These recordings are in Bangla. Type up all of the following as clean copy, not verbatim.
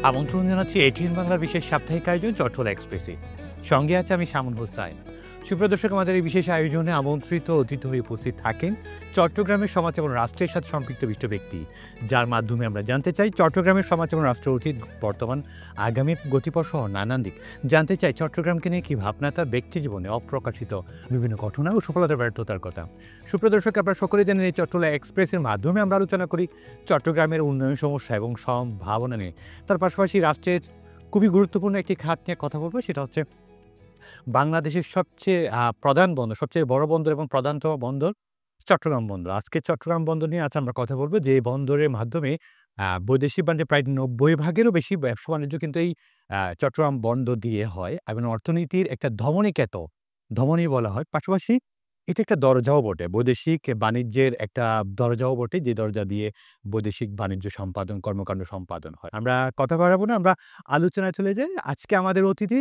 আমন্ত্রণ জানাচ্ছি এটিএন বাংলার বিশেষ সাপ্তাহিক আয়োজন চট্টলা এক্সপ্রেসে। সঙ্গে আছে আমি শামুন হোসাইন। সুপ্রিয় দর্শক, আমাদের এই বিশেষ আয়োজনে আমন্ত্রিত অতিথি হয়ে উপস্থিত থাকেন চট্টগ্রামের সমাজ এবং রাষ্ট্রের সাথে সম্পৃক্ত বিশিষ্ট ব্যক্তি, যার মাধ্যমে আমরা জানতে চাই চট্টগ্রামের সমাজ এবং রাষ্ট্র অতীত, বর্তমান, আগামী গতিপথ সহ নানান দিক জানতে চাই। চট্টগ্রামকে নিয়ে কি ভাবনা, তার ব্যক্তি জীবনে অপ্রকাশিত বিভিন্ন ঘটনা ও সফলতার ব্যর্থতার কথা। সুপ্রিয় দর্শক, আপনারা সকলেই জানেন এই চট্টলা এক্সপ্রেসের মাধ্যমে আমরা আলোচনা করি চট্টগ্রামের উন্নয়ন সমস্যা এবং সম্ভাবনা নিয়ে। তার পাশাপাশি রাষ্ট্রের খুবই গুরুত্বপূর্ণ একটি খাত নিয়ে কথা বলবো, সেটা হচ্ছে বাংলাদেশের সবচেয়ে প্রধান বন্দর, সবচেয়ে বড় বন্দর এবং প্রধানতম বন্দর চট্টগ্রাম বন্দর। আজকে চট্টগ্রাম বন্দর নিয়ে আমরা কথা বলবো, যে বন্দরের মাধ্যমে বৈদেশিক বাণিজ্যে প্রায় ৯০% বেশি ব্যবসা বাণিজ্য কিন্তু এই চট্টগ্রাম বন্দর দিয়ে হয় এবং অর্থনীতির একটা ধমনী বলা হয়। পাশাপাশি এটা একটা দরজাও বটে, বৈদেশিক বাণিজ্যের একটা দরজাও বটে, যে দরজা দিয়ে বৈদেশিক বাণিজ্য সম্পাদন, কর্মকাণ্ড সম্পাদন হয়। আমরা কথা বাড়াবো না, আমরা আলোচনায় চলে যাই। আজকে আমাদের অতিথি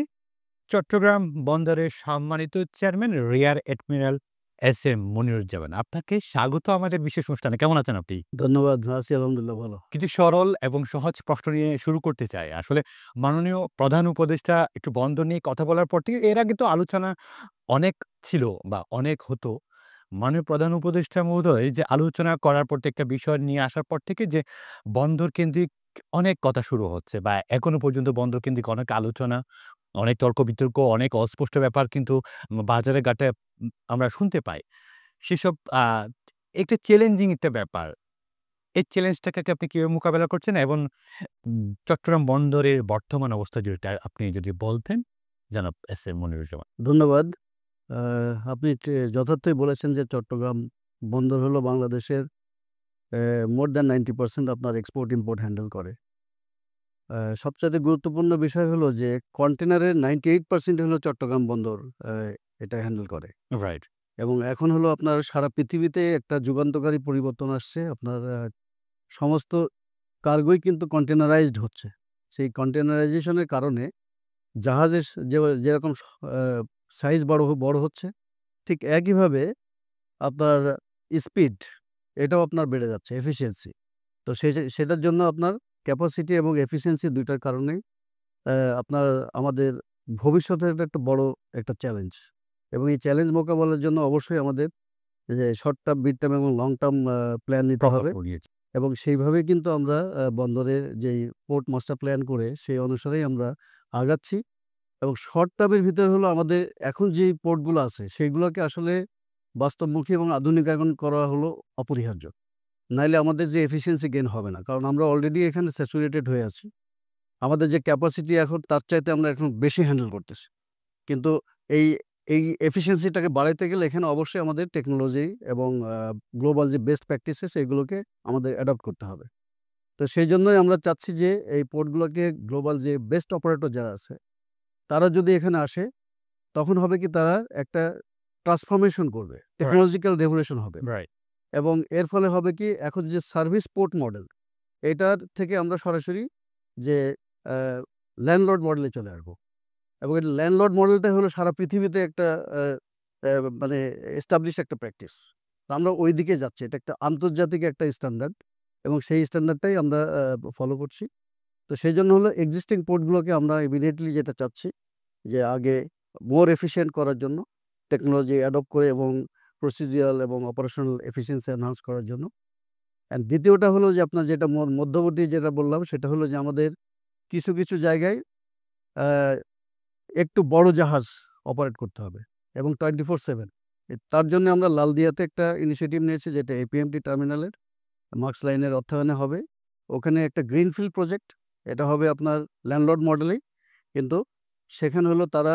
চট্টগ্রাম বন্দরের সম্মানিত chairman rear admiral S M Moniruzzaman. আপনাকে স্বাগত আমাদের বিশেষ অনুষ্ঠানে। কেমন আছেন আপনি? ধন্যবাদ। আছি আলহামদুলিল্লাহ ভালো। কিছু সরল এবং সহজ প্রশ্ন নিয়ে শুরু করতে চাই। আসলে মাননীয় প্রধান উপদেষ্টা একটু বন্দর নিয়ে কথা বলার পর থেকে, এর আগে তো আলোচনা অনেক ছিল বা অনেক হতো। মাননীয় প্রধান উপদেষ্টা মহোদয় যে আলোচনা করার প্রত্যেকটা বিষয় নিয়ে আসার পর থেকে যে বন্দর কেন্দ্রিক অনেক কথা শুরু হচ্ছে, বা এখনো পর্যন্ত বন্দর কেন্দ্রিক অনেক আলোচনা, অনেক তর্ক-বিতর্ক, অনেক অস্পষ্ট ব্যাপার কিন্তু বাজারে ঘাটে আমরা শুনতে পাই। সেসব একটা চ্যালেঞ্জিং একটা ব্যাপার। এই চ্যালেঞ্জটাকে আপনি কিভাবে মোকাবেলা করছেন? এবং চট্টগ্রাম বন্দরের বর্তমান অবস্থা যেটা আপনি যদি বলতেন, জনাব এস এম মনিরুজ্জামান। ধন্যবাদ। আ আপনি যথার্থই বলেছেন যে চট্টগ্রাম বন্দর হলো বাংলাদেশের মোর দ্যান 90% আপনার এক্সপোর্ট ইম্পোর্ট হ্যান্ডেল করে। সবচাইতে গুরুত্বপূর্ণ বিষয় হলো যে কন্টেইনারের 98% হলো চট্টগ্রাম বন্দর আ এটা হ্যান্ডেল করে। রাইট। এবং এখন হলো আপনার সারা পৃথিবীতে একটা যুগান্তকারী পরিবর্তন আসছে। আপনার সমস্ত কার্গোই কিন্তু কন্টেইনারাইজড হচ্ছে। সেই কন্টেইনারাইজেশন এর কারণে জাহাজের যেরকম আ সাইজ বড় হচ্ছে, ঠিক একইভাবে আপনার স্পিড এটাও আপনার বেড়ে যাচ্ছে, এফিশিয়েন্সি। তো সেটার জন্য আপনার ক্যাপাসিটি এবং এফিশিয়েন্সি ২ টার কারণেই আপনার আমাদের ভবিষ্যতের এটা একটা বড় একটা চ্যালেঞ্জ। এবং এই চ্যালেঞ্জ মোকাবেলার জন্য অবশ্যই আমাদের যে শর্ট টার্ম, মিড টার্ম এবং লং টার্ম প্ল্যান নিতে হবে। এবং সেইভাবেই কিন্তু আমরা বন্দরের যেই পোর্ট মাস্টার প্ল্যান করে সেই অনুসারেই আমরা আগাচ্ছি। এবং শর্ট টার্মের ভিতরে হলো আমাদের এখন যেই পোর্টগুলো আছে সেইগুলোকে আসলে বাস্তবমুখী এবং আধুনিকায়ন করা হলো অপরিহার্য। নাইলে আমাদের যে এফিশিয়েন্সি গেইন হবে না। কারণ আমরা অলরেডি এখানে স্যাচুরেটেড হয়ে আছি। আমাদের যে ক্যাপাসিটি এখন তার চাইতে আমরা এখন বেশি হ্যান্ডেল করতেছি। কিন্তু এই এই এফিশিয়েন্সিটাকে বাড়াইতে গেলে এখানে অবশ্যই আমাদের টেকনোলজি এবং গ্লোবাল যে বেস্ট প্র্যাকটিসেস এগুলোকে আমাদের অ্যাডপ্ট করতে হবে। তো সেইজন্যই আমরা চাচ্ছি যে এই পোর্টগুলোকে গ্লোবাল যে বেস্ট অপারেটর যারা আছে, তারা যদি এখানে আসে তখন হবে কি তারা একটা ট্রান্সফরমেশন করবে। টেকনোলজিক্যাল রেভলিউশন হবে। রাইট। এবং এর ফলে হবে কি এখন যে সার্ভিস পোর্ট মডেল, এটার থেকে আমরা সরাসরি যে আ ল্যান্ডলর্ড মডেলে চলে আসবো। এবং এই ল্যান্ডলর্ড মডেলটাই হলো সারা পৃথিবীতে একটা আ আ মানে এস্টাবলিশ একটা প্র্যাকটিস। তো আমরা ওই দিকে যাচ্ছি। এটা একটা আন্তর্জাতিক একটা স্ট্যান্ডার্ড এবং সেই স্ট্যান্ডার্ডটাই আমরা ফলো করছি। তো সেইজন্য হলো এক্সিস্টিং পোর্টগুলোকে আমরা ইমিডিয়েটলি যেটা চাচ্ছি যে আগে মোর এফিশিয়েন্ট করার জন্য টেকনোলজি অ্যাডপ্ট করে এবং প্রসিডিউরাল এবং অপারেশনাল এফিশিয়েন্সি এনহান্স করার জন্য। অ্যান্ড দ্বিতীয়টা হলো যে আপনার যেটা মধ্যবর্তী যেটা বললাম সেটা হলো যে আমাদের কিছু জায়গায় আ একটু বড় জাহাজ অপারেট করতে হবে এবং 24/7 তার জন্য আমরা লালদিয়াতে একটা ইনিশিয়েটিভ নিয়েছি, যেটা এপিএমটি টার্মিনালের মার্কস লাইনের অর্থায়নে হবে। ওখানে একটা গ্রিনফিল্ড প্রজেক্ট, এটা হবে আপনার ল্যান্ডলর্ড মডেলেই, কিন্তু সেখানে হলো তারা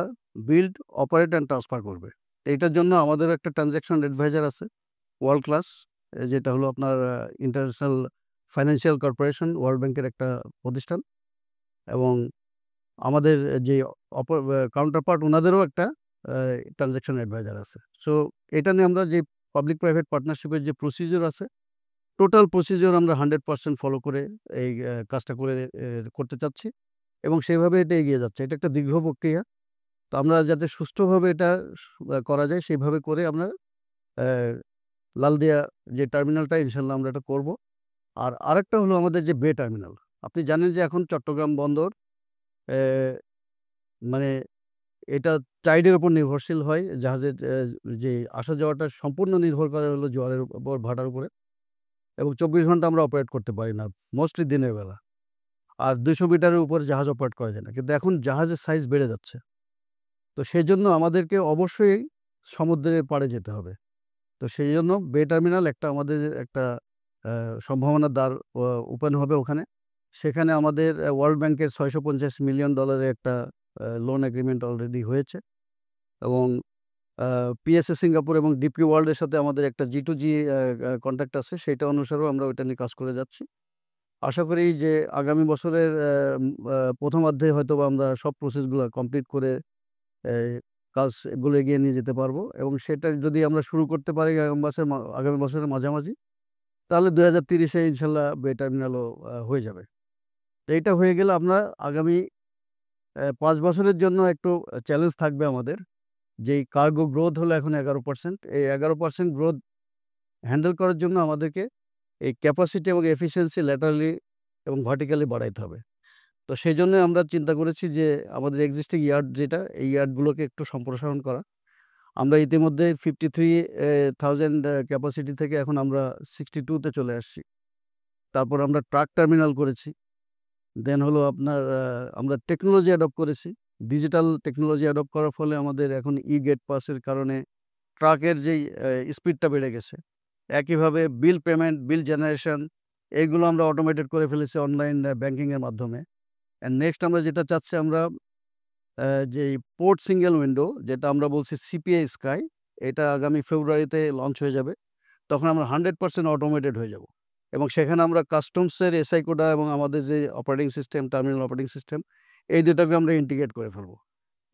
বিল্ড, অপারেট অ্যান্ড ট্রান্সফার করবে। এইটার জন্য আমাদের একটা ট্রান্সেকশন অ্যাডভাইজার আছে ওয়ার্ল্ড ক্লাস, যেটা হলো আপনার ইন্টারন্যাশনাল ফাইন্যান্সিয়াল কর্পোরেশন, ওয়ার্ল্ড ব্যাংকের একটা প্রতিষ্ঠান। এবং আমাদের যে কাউন্টার পার্ট ওনাদেরও একটা ট্রান্সেকশন অ্যাডভাইজার আছে। সো এটা নিয়ে আমরা যে পাবলিক প্রাইভেট পার্টনারশিপের যে প্রসিডিউর আছে, টোটাল প্রসিডিউর আমরা 100% ফলো করে এই কাজটা করতে চাচ্ছি এবং সেইভাবে এটা এগিয়ে যাচ্ছে। এটা একটা দীর্ঘ প্রক্রিয়া। তো আমরা যাতে সুষ্ঠুভাবে এটা করা যায় সেইভাবে করে আমরা অ্যা লালদিয়া যে টার্মিনালটা ইনশাআল্লাহ আমরা এটা করব। আর আরেকটা হলো আমাদের যে বে টার্মিনাল। আপনি জানেন যে এখন চট্টগ্রাম বন্দর মানে এটা টাইডের উপর নির্ভরশীল হয়। জাহাজের যে আসা যাওয়াটা সম্পূর্ণ নির্ভর করে হলো জোয়ারের উপর, ভাটার উপরে, এবং ২৪ ঘন্টা আমরা অপারেট করতে পারি না, মোস্টলি দিনের বেলা। আর ২০০ মিটারের উপরে জাহাজ অপারেট করা যায় না। কিন্তু এখন জাহাজের সাইজ বেড়ে যাচ্ছে। তো সেজন্য আমাদেরকে অবশ্যই সমুদ্রের পাড়ে যেতে হবে। তো সেইজন্য বে টার্মিনাল একটা আমাদের একটা সম্ভাবনার দ্বার ওপেন হবে ওখানে। সেখানে আমাদের ওয়ার্ল্ড ব্যাংকের $৬৫০ মিলিয়ন একটা লোন এগ্রিমেন্ট অলরেডি হয়েছে, এবং পিএসএ সিঙ্গাপুর এবং ডিপি ওয়ার্ল্ডের সাথে আমাদের একটা G2G কন্ট্রাক্ট আছে। সেইটা অনুসারেও আমরা ওইটা নিয়ে কাজ করে যাচ্ছি। আশা করি যে আগামী বছরের ১ম হয়তোবা আমরা সব প্রসেসগুলো কমপ্লিট করে কাজগুলো এগিয়ে নিয়ে যেতে পারবো, এবং সেটা যদি আমরা শুরু করতে পারি আগামী বছরের মাঝামাঝি, তাহলে ২০৩০-এ ইনশাল্লাহ বে টার্মিনালও হয়ে যাবে। তো এইটা হয়ে গেলে আমরা আগামী ৫ বছরের জন্য একটু চ্যালেঞ্জ থাকবে আমাদের। যেই কার্গো গ্রোথ হলো এখন ১১%, এই ১১% গ্রোথ হ্যান্ডেল করার জন্য আমাদেরকে এই ক্যাপাসিটি এবং এফিসিয়েন্সি ল্যাটারালি এবং ভার্টিক্যালি বাড়াইতে হবে। তো সেইজন্য আমরা চিন্তা করেছি যে আমাদের এক্সিস্টিং ইয়ার্ড যেটা, এই ইয়ার্ডগুলোকে একটু সম্প্রসারণ করা। আমরা ইতিমধ্যে 53,000 ক্যাপাসিটি থেকে এখন আমরা 62 তে চলে আসছি। তারপর আমরা ট্রাক টার্মিনাল করেছি। দেন হলো আপনার আমরা টেকনোলজি অ্যাডপ্ট করেছি। ডিজিটাল টেকনোলজি অ্যাডপ্ট করার ফলে আমাদের এখন গেট পাসের কারণে ট্রাকের যেই স্পিডটা বেড়ে গেছে। একইভাবে বিল পেমেন্ট, বিল জেনারেশন, এইগুলো আমরা অটোমেটেড করে ফেলেছি অনলাইন ব্যাংকিংয়ের মাধ্যমে। অ্যান্ড নেক্সট আমরা যেটা চাচ্ছি, আমরা যেই পোর্ট সিঙ্গেল উইন্ডো যেটা আমরা বলছি সিপিআই স্কাই, এটা আগামী ফেব্রুয়ারিতে লঞ্চ হয়ে যাবে। তখন আমরা 100% অটোমেটেড হয়ে যাব, এবং সেখানে আমরা কাস্টমসের এসআই কোডা এবং আমাদের যে operating system, terminal operating system, এই দুটাকে আমরা ইন্টিগ্রেট করে ফেলবো।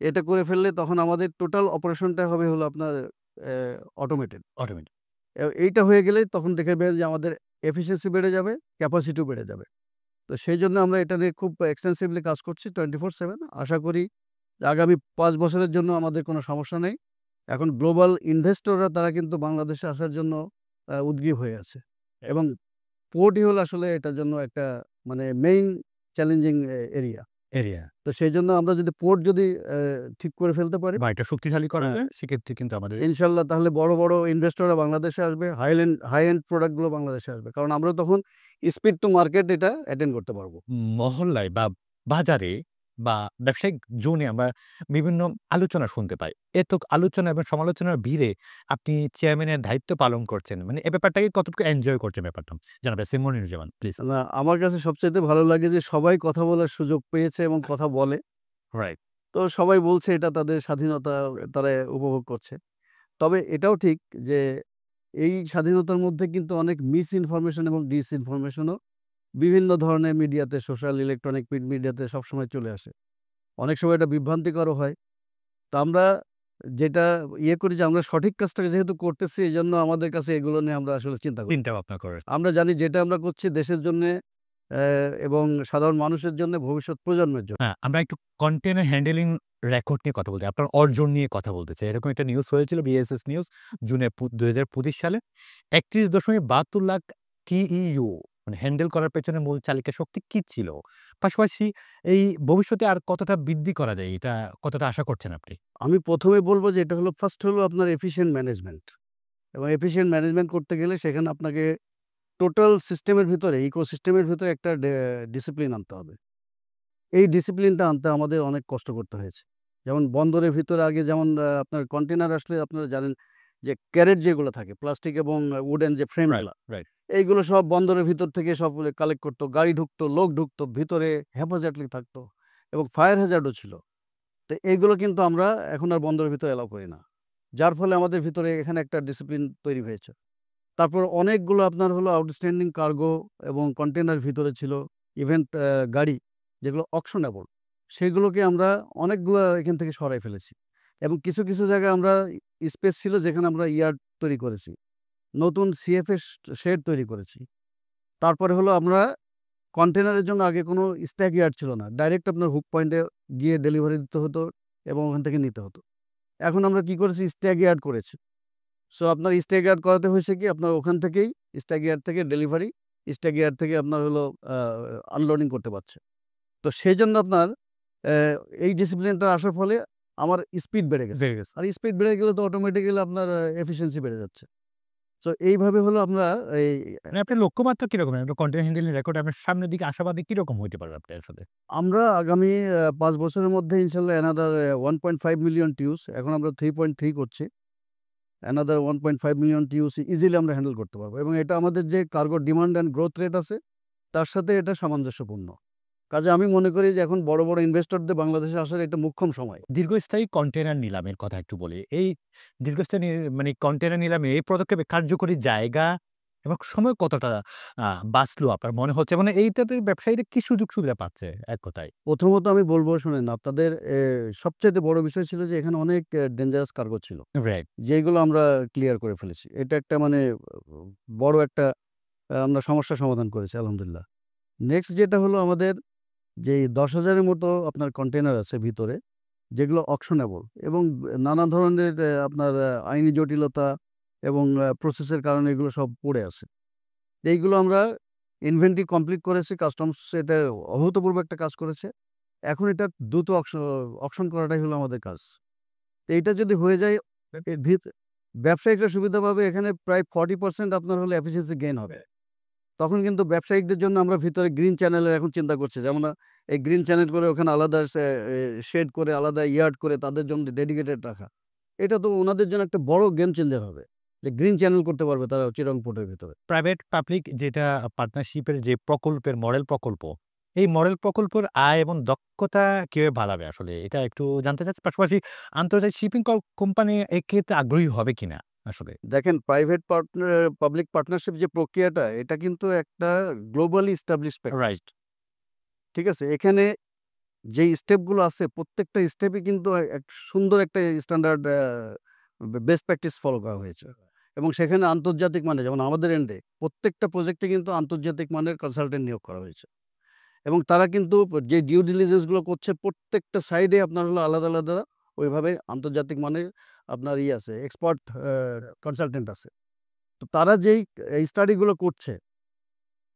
এটা করে ফেললে তখন আমাদের টোটাল অপারেশনটা হবে হলো আপনার অটোমেটেড। অটোমেটিক। এইটা হয়ে গেলেই তখন দেখে বের যে আমাদের এফিসিয়েন্সি বেড়ে যাবে, ক্যাপাসিটিও বেড়ে যাবে। তো সেই জন্য আমরা এটা নিয়ে খুব এক্সটেন্সিভলি কাজ করছি 24/7। আশা করি যে আগামী ৫ বছরের জন্য আমাদের কোনো সমস্যা নেই। এখন গ্লোবাল ইনভেস্টররা তারা কিন্তু বাংলাদেশে আসার জন্য উদগ্রীব হয়ে আছে, এবং পোর্টই হলো আসলে এটার জন্য একটা মানে মেইন চ্যালেঞ্জিং এরিয়া। এরিয়া তো সেইজন্য আমরা যদি পোর্ট যদি ঠিক করে ফেলতে পারি, বা এটা শক্তিশালী করা হ্যাঁ। যায়, সেক্ষেত্রে কিন্তু আমাদের ইনশাল্লাহ তাহলে বড়, বড় ইনভেস্টররা বাংলাদেশে আসবে। হাই এন্ড প্রোডাক্টগুলো বাংলাদেশে আসবে। কারণ আমরা তখন স্পিড টু মার্কেট এটা অ্যাটেন্ড করতে পারবো। মহল্লায় বা বাজারে বা ব্যবসায়িক জোনে আমরা বিভিন্ন আলোচনা শুনতে পাই। এত আলোচনা এবং সমালোচনার ভিড়ে আপনি চেয়ারম্যানের দায়িত্ব পালন করছেন। মানে এই ব্যাপারটাকে কতটুকু এনজয় করছেন ব্যাপারটা? জনাব ইয়াসিন মনিরুজ্জামান প্লিজ। না, আমার কাছে সবচাইতে ভালো লাগে যে সবাই কথা বলার সুযোগ পেয়েছে এবং কথা বলে। রাইট। তো সবাই বলছে এটা তাদের স্বাধীনতা, তারা উপভোগ করছে। তবে এটাও ঠিক যে এই স্বাধীনতার মধ্যে কিন্তু অনেক মিস ইনফরমেশন এবং ডিসইনফরমেশনও বিভিন্ন ধরনের মিডিয়াতে, সোশ্যাল, ইলেকট্রনিক, প্রিন্ট মিডিয়াতে সবসময় চলে আসে। অনেক সময় এটা বিভ্রান্তিকরও হয়। তো আমরা যেটা করি যে আমরা সঠিক কাজটাকে যেহেতু করতেছি, এজন্য আমাদের কাছে এগুলো নিয়ে আমরা আসলে চিন্তা করি। চিন্তা ভাবনা করে। আমরা জানি যেটা আমরা করছি দেশের জন্যে এবং সাধারণ মানুষের জন্যে, ভবিষ্যৎ প্রজন্মের জন্য। হ্যাঁ, আমরা একটু কন্টেইনার হ্যান্ডেলিং রেকর্ড নিয়ে কথা বলতে চাই। আপনার অর্জন নিয়ে কথা বলতে চাই। এরকম একটা নিউজ হয়েছিল বিএসএস নিউজ জুনে ২০২৫ সালে ৩১.৭২ লাখ টিইউ মানে হ্যান্ডেল করার পেছনে মূল চালিকা শক্তি কি ছিল? পাশাপাশি এই ভবিষ্যতে আর কতটা বৃদ্ধি করা যায়? এটা কতটা আশা করছেন আপনি? আমি ১ম এ বলব যে এটা হলো ফার্স্ট হলো আপনার এফিশিয়েন্ট ম্যানেজমেন্ট, এবং এফিশিয়েন্ট ম্যানেজমেন্ট করতে গেলে সেখানে আপনাকে টোটাল সিস্টেমের ভিতরে, ইকোসিস্টেমের ভিতরে একটা ডিসিপ্লিন আনতে হবে। এই ডিসিপ্লিনটা আনতে আমাদের অনেক কষ্ট করতে হয়েছে। যেমন বন্দরের ভিতরে আগে যেমন আপনার কন্টেইনার আসলে আপনারা জানেন যে ক্যারেট যেগুলো থাকে প্লাস্টিক এবং উডেন যে ফ্রেমগুলা, রাইট। এইগুলো সব বন্দরের ভিতর থেকে সব কালেক্ট করতো। গাড়ি ঢুকতো, লোক ঢুকতো, ভিতরে হেফাজতলি থাকতো, এবং ফায়ার হ্যাজার্ডও ছিল। তো এইগুলো কিন্তু আমরা এখন আর বন্দরের ভিতরে এলাও করি না। যার ফলে আমাদের ভিতরে এখানে একটা ডিসিপ্লিন তৈরি হয়েছে। তারপর অনেকগুলো আপনার হলো আউটস্ট্যান্ডিং কার্গো এবং কন্টেইনার ভিতরে ছিল, ইভেন গাড়ি যেগুলো অকশনেবল, সেগুলোকে আমরা অনেকগুলো এখান থেকে সরাই ফেলেছি, এবং কিছু, কিছু জায়গায় আমরা স্পেস ছিল যেখানে আমরা ইয়ার্ড তৈরি করেছি। নতুন সিএফএস শেড তৈরি করেছি। তারপরে হলো আমরা কন্টেইনারের জন্য আগে কোনো স্ট্যাক ইয়ার্ড ছিল না। ডাইরেক্ট আপনার হুক পয়েন্টে গিয়ে ডেলিভারি দিতে হতো এবং ওখান থেকে নিতে হতো। এখন আমরা কি করেছি? স্ট্যাক ইয়ার্ড করেছি। সো আপনার স্ট্যাক ইয়ার্ড করাতে হয়েছে কি, আপনার ওখান থেকেই স্ট্যাক ইয়ার্ড থেকে ডেলিভারি স্ট্যাকইয়ার্ড থেকে আপনার হলো আনলোডিং করতে পারছে। তো সেজন্য আপনার এই ডিসিপ্লিনটা আসার ফলে আমার স্পিড বেড়ে গেছে। আর স্পিড বেড়ে গেলে তো অটোমেটিক্যালি আপনার এফিসিয়েন্সি বেড়ে যাচ্ছে। সো এইভাবে হলো আমরা এই মানে আপনার লক্ষ্যমাত্রা কিরকম? একটা কন্টেইনার হ্যান্ডেলিং রেকর্ড আপনার সামনের দিকে আশাবাদী কিরকম হইতে পারে আপনার আসলে? আমরা আগামী ৫ বছরের মধ্যে ইনশাআল্লাহ অ্যানাদার 1.5 মিলিয়ন টিউস, এখন আমরা 3.3 করছি। অ্যানাদার 1.5 মিলিয়ন টিউস ইজিলি আমরা হ্যান্ডেল করতে পারবো, এবং এটা আমাদের যে cargo demand and growth rate আছে তার সাথে এটা সামঞ্জস্যপূর্ণ। কাজে আমি মনে করি যে এখন বড় বড় ইনভেস্টরদের বাংলাদেশে আসার এটা মোক্ষম সময়। দীর্ঘস্থায়ী কন্টেইনার নিলামের কথা একটু বলি। এই দীর্ঘস্থায়ী মানে কন্টেইনার নিলামে এই পদক্ষেপে কার্যকরী জায়গা এবং সময় কতটা বাঁচলো আপনার মনে হচ্ছে? মানে এইটাতে ব্যবসায়ীরা কি সুযোগ সুবিধা পাচ্ছে এক কথায়? প্রথমত আমি বলব, শোনেন, আপনাদের সবচাইতে বড় বিষয় ছিল যে এখানে অনেক ডেঞ্জারাস কার্গো ছিল, রাইট। যেগুলো আমরা ক্লিয়ার করে ফেলেছি। এটা একটা মানে বড় একটা আমরা সমস্যার সমাধান করেছি আলহামদুলিল্লাহ। নেক্সট যেটা হলো, আমাদের যেই ১০,০০০ এর মতো আপনার কন্টেইনার আছে ভিতরে, যেগুলো অকশনেবল এবং নানা ধরনের আপনার আইনি জটিলতা এবং প্রসেসের কারণে এগুলো সব পড়ে আছে। এইগুলো আমরা ইনভেন্টরি কমপ্লিট করেছি। কাস্টমস এটা অভূতপূর্ব একটা কাজ করেছে। এখন এটা দ্রুত অকশন করাটাই হলো আমাদের কাজ। তো এইটা যদি হয়ে যায়, এর ব্যবসায়িকরা সুবিধা পাবে। এখানে প্রায় 40% আপনার হলো এফিসিয়েন্সি গেইন হবে। তখন কিন্তু ব্যবসায়িকদের জন্য আমরা ভিতরে গ্রিন চ্যানেলের এখন চিন্তা করছি। যেমন এই গ্রিন চ্যানেল করে ওখানে আলাদা শেড করে, আলাদা ইয়ার্ড করে তাদের জন্য ডেডিকেটেড রাখা। এটা তো ওনাদের জন্য একটা বড় গেম চেঞ্জার হবে। যে গ্রিন চ্যানেল করতে পারবে তারা চিটাগং পোর্টের ভিতরে। প্রাইভেট পাবলিক যেটা পার্টনারশিপের যে প্রকল্পের মডেল প্রকল্প, এই মডেল প্রকল্পের আয় এবং দক্ষতা কিভাবে বাড়াবে আসলে? এটা একটু জানতে চাচ্ছি। পাশাপাশি আন্তর্জাতিক শিপিং কোম্পানি এক্ষেত্রে আগ্রহী হবে কিনা আসলে? দেখেন, প্রাইভেট পাবলিক পার্টনারশিপ যে প্রক্রিয়াটা, এটা কিন্তু একটা গ্লোবালি এস্টাবলিশ প্র্যাকটিস। রাইট। ঠিক আছে? এখানে যেই স্টেপগুলো আছে প্রত্যেকটা স্টেপই কিন্তু এক সুন্দর একটা স্ট্যান্ডার্ড বেস্ট প্র্যাকটিস ফলো করা হয়েছে, এবং সেখানে আন্তর্জাতিক মানে, যেমন আমাদের এন্ডে প্রত্যেকটা প্রজেক্টে কিন্তু আন্তর্জাতিক মানের কনসালটেন্ট নিয়োগ করা হয়েছে, এবং তারা কিন্তু যে ডিউ ডিলিজেন্স গুলো করছে প্রত্যেকটা সাইডে আপনার হলো আলাদা আলাদা ওইভাবে আন্তর্জাতিক মানের আপনার আছে, এক্সপার্ট কনসালটেন্ট আছে। তো তারা যেই এই স্টাডিগুলো করছে,